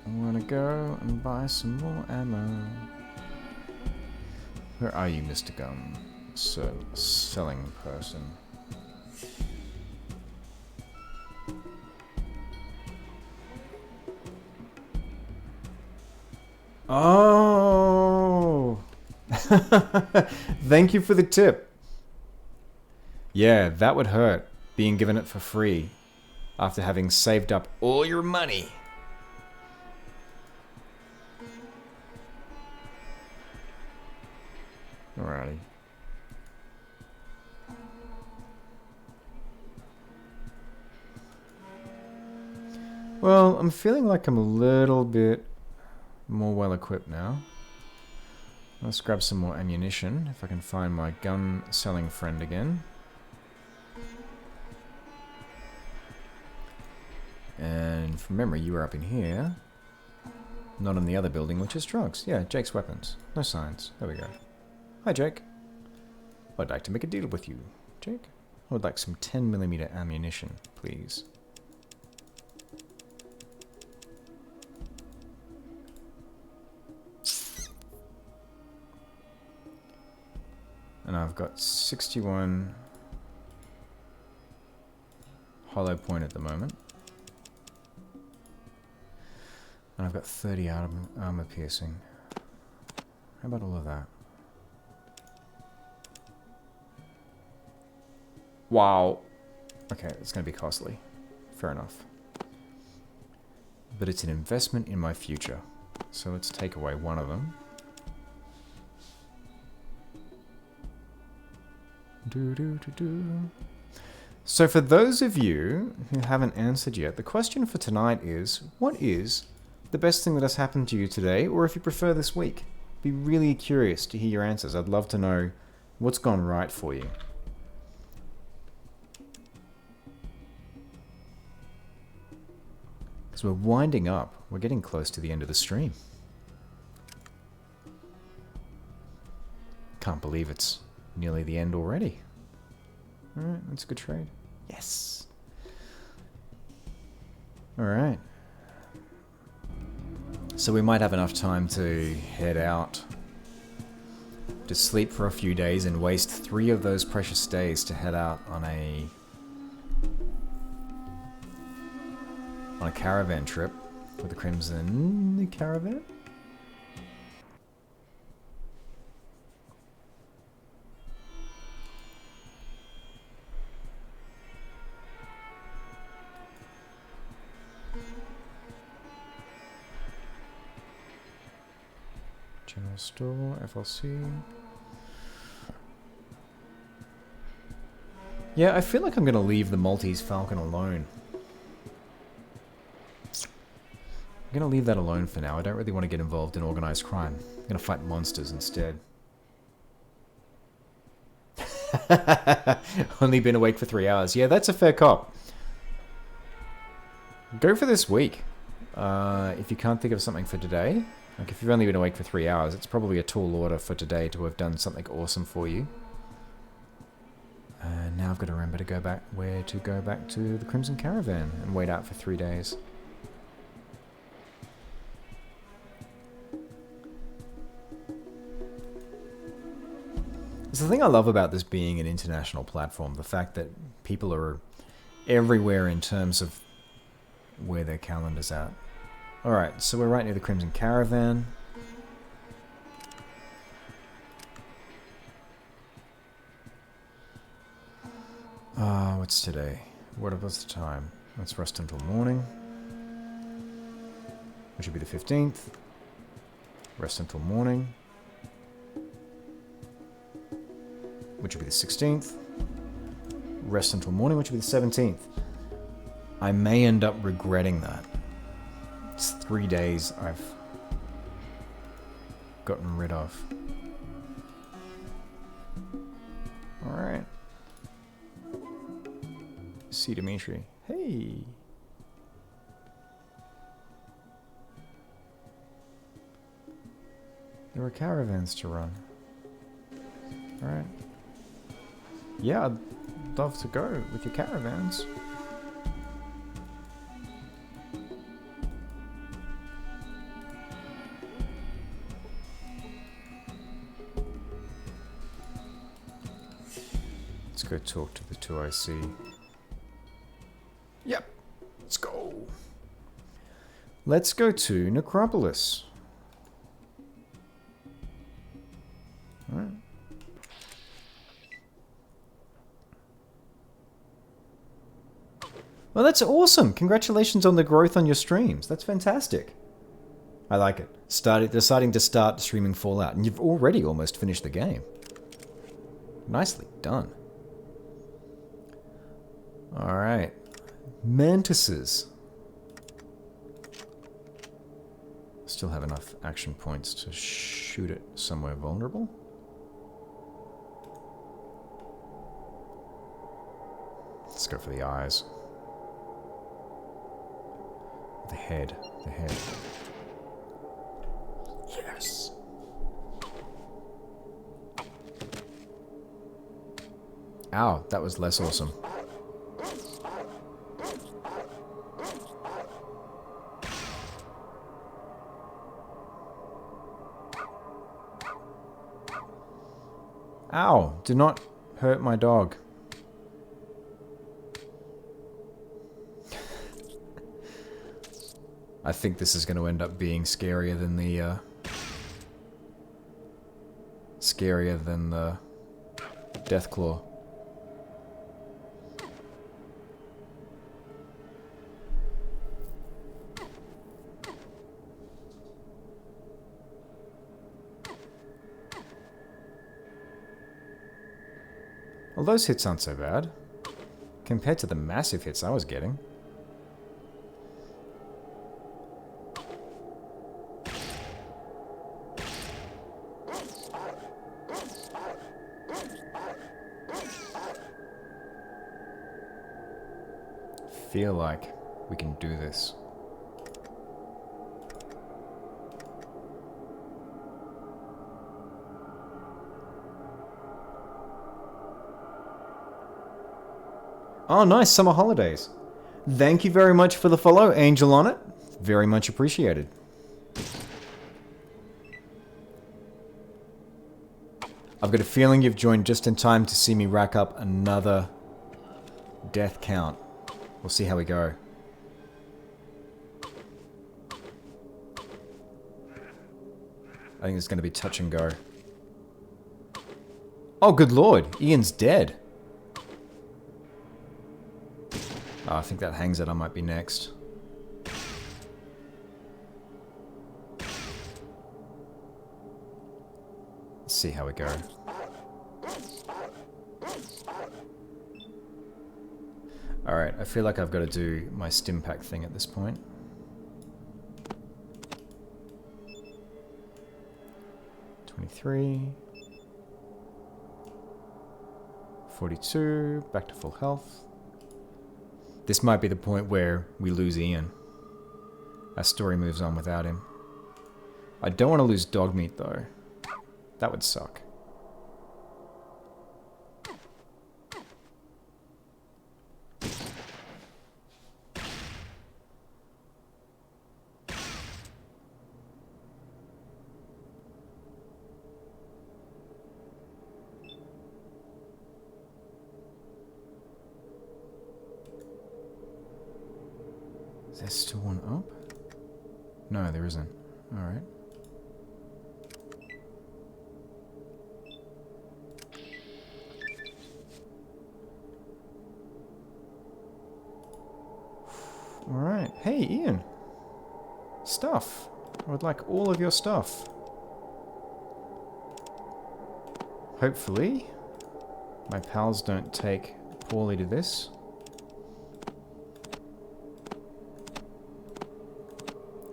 I want to go and buy some more ammo. Where are you, Mr. Gun? Selling person. Oh! Thank you for the tip. Yeah, that would hurt, being given it for free after having saved up all your money. Alrighty. Well, I'm feeling like I'm a little bit more well equipped now. Let's grab some more ammunition if I can find my gun selling friend again. And from memory, you were up in here. Not in the other building, which is drugs. Yeah, Jake's weapons. No signs. There we go. Hi, Jake. I'd like to make a deal with you. Jake? I would like some 10mm ammunition, please. And I've got 61 hollow point at the moment. And I've got 30 armor piercing. How about all of that? Wow. Okay, it's going to be costly. Fair enough. But it's an investment in my future. So let's take away one of them. So for those of you who haven't answered yet, the question for tonight is, what is the best thing that has happened to you today, or if you prefer this week? Be really curious to hear your answers. I'd love to know what's gone right for you. Because we're winding up. We're getting close to the end of the stream. Can't believe it's nearly the end already. Alright, that's a good trade. Yes. Alright. So we might have enough time to head out to sleep for a few days and waste 3 of those precious days to head out on a caravan trip with the Crimson Caravan. General store, FLC. Yeah, I feel like I'm going to leave the Maltese Falcon alone. I'm going to leave that alone for now. I don't really want to get involved in organized crime. I'm going to fight monsters instead. Only been awake for 3 hours. Yeah, that's a fair cop. Go for this week. If you can't think of something for today, like if you've only been awake for 3 hours, it's probably a tall order for today to have done something awesome for you. Now I've got to remember to go back to the Crimson Caravan and wait out for 3 days. It's the thing I love about this being an international platform, the fact that people are everywhere in terms of where their calendar's at. Alright, so we're right near the Crimson Caravan. What's today? What was the time? Let's rest until morning. Which would be the 15th. Rest until morning. Which would be the 16th. Rest until morning, which would be the 17th. I may end up regretting that. It's 3 days I've gotten rid of. Alright. See Dimitri. Hey! There are caravans to run. Alright. Yeah, I'd love to go with your caravans. Let's go talk to the 2IC. Yep, let's go. Let's go to Necropolis. Alright. Well, that's awesome. Congratulations on the growth on your streams. That's fantastic. I like it. Deciding to start streaming Fallout, and you've already almost finished the game. Nicely done. Alright. Mantises. Still have enough action points to shoot it somewhere vulnerable. Let's go for the eyes. The head. The head. Yes! Ow, that was less awesome. Ow, do not hurt my dog. I think this is going to end up being scarier than the Deathclaw. Well, those hits aren't so bad. Compared to the massive hits I was getting. Feel like we can do this. Oh, nice. Summer holidays. Thank you very much for the follow, Angel on it. Very much appreciated. I've got a feeling you've joined just in time to see me rack up another death count. We'll see how we go. I think it's going to be touch and go. Oh, good lord. Ian's dead. Oh, I think that hangs it. I might be next. Let's see how we go. Alright, I feel like I've got to do my stim pack thing at this point. $23. 42. Back to full health. This might be the point where we lose Ian. Our story moves on without him. I don't want to lose Dogmeat though. That would suck. Is there still one up? No, there isn't. Alright. Alright. Hey, Ian. Stuff. I would like all of your stuff. Hopefully, my pals don't take poorly to this.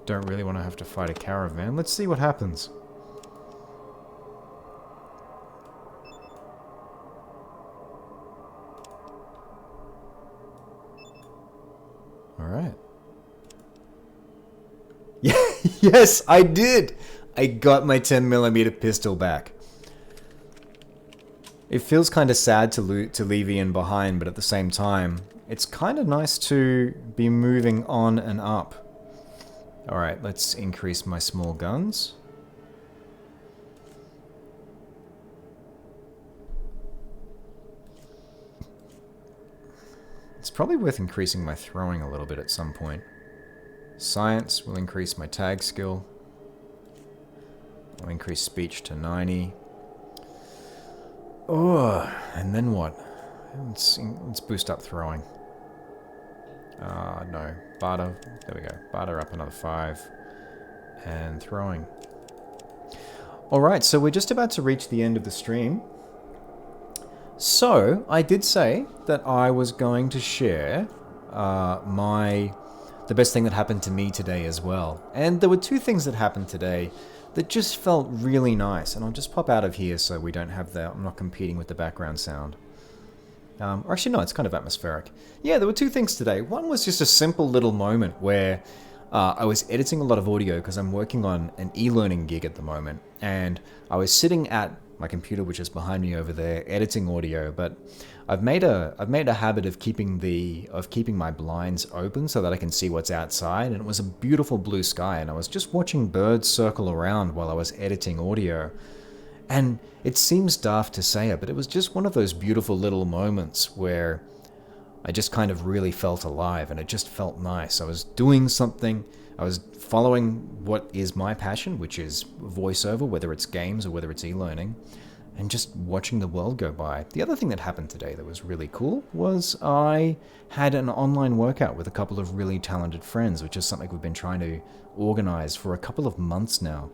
Don't really want to have to fight a caravan. Let's see what happens. Alright. Yes, I did! I got my 10mm pistol back. It feels kind of sad to leave Ian behind, but at the same time, it's kind of nice to be moving on and up. Alright, let's increase my small guns. It's probably worth increasing my throwing a little bit at some point. Science will increase my tag skill. I'll increase speech to 90. Oh, and then what? Let's boost up throwing. No. Barter. There we go. Barter up another 5. And throwing. Alright, so we're just about to reach the end of the stream. So, I did say that I was going to share the best thing that happened to me today as well. And there were two things that happened today that just felt really nice. And I'll just pop out of here so we don't have the... I'm not competing with the background sound. Or actually, no, it's kind of atmospheric. Yeah, there were two things today. One was just a simple little moment where I was editing a lot of audio because I'm working on an e-learning gig at the moment. And I was sitting at my computer, which is behind me over there, editing audio. But I've made a habit of keeping my blinds open so that I can see what's outside. And it was a beautiful blue sky, and I was just watching birds circle around while I was editing audio. And it seems daft to say it, but it was just one of those beautiful little moments where I just kind of really felt alive, and it just felt nice. I was doing something, I was following what is my passion, which is voiceover, whether it's games or whether it's e-learning, and just watching the world go by. The other thing that happened today that was really cool was I had an online workout with a couple of really talented friends, which is something we've been trying to organize for a couple of months now.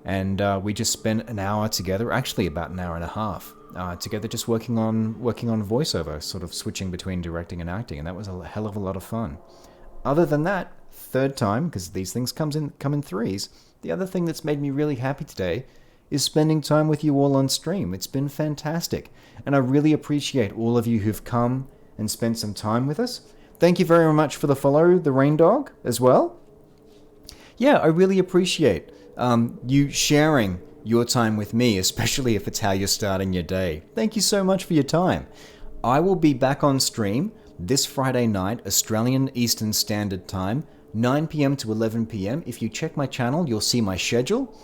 And we just spent an hour together, actually about an hour and a half, together, just working on voiceover, sort of switching between directing and acting, and that was a hell of a lot of fun. Other than that, third time, because these things come in threes, the other thing that's made me really happy today is spending time with you all on stream. It's been fantastic, and I really appreciate all of you who've come and spent some time with us. Thank you very much for the follow, the Rain Dog, as well. Yeah, I really appreciate you sharing your time with me, especially if it's how you're starting your day. Thank you so much for your time. I will be back on stream this Friday night, Australian Eastern Standard Time, 9 p.m. to 11 p.m. If you check my channel, you'll see my schedule.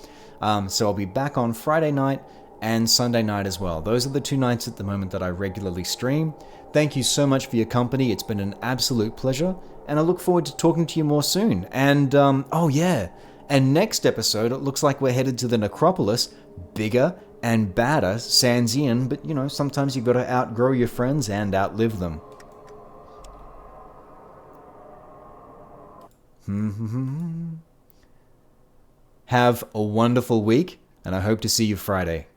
So I'll be back on Friday night and Sunday night as well. Those are the 2 nights at the moment that I regularly stream. Thank you so much for your company. It's been an absolute pleasure, and I look forward to talking to you more soon. And, oh yeah, and next episode, it looks like we're headed to the Necropolis, bigger and badder, sans Ian, but, you know, sometimes you've got to outgrow your friends and outlive them. Have a wonderful week, and I hope to see you Friday.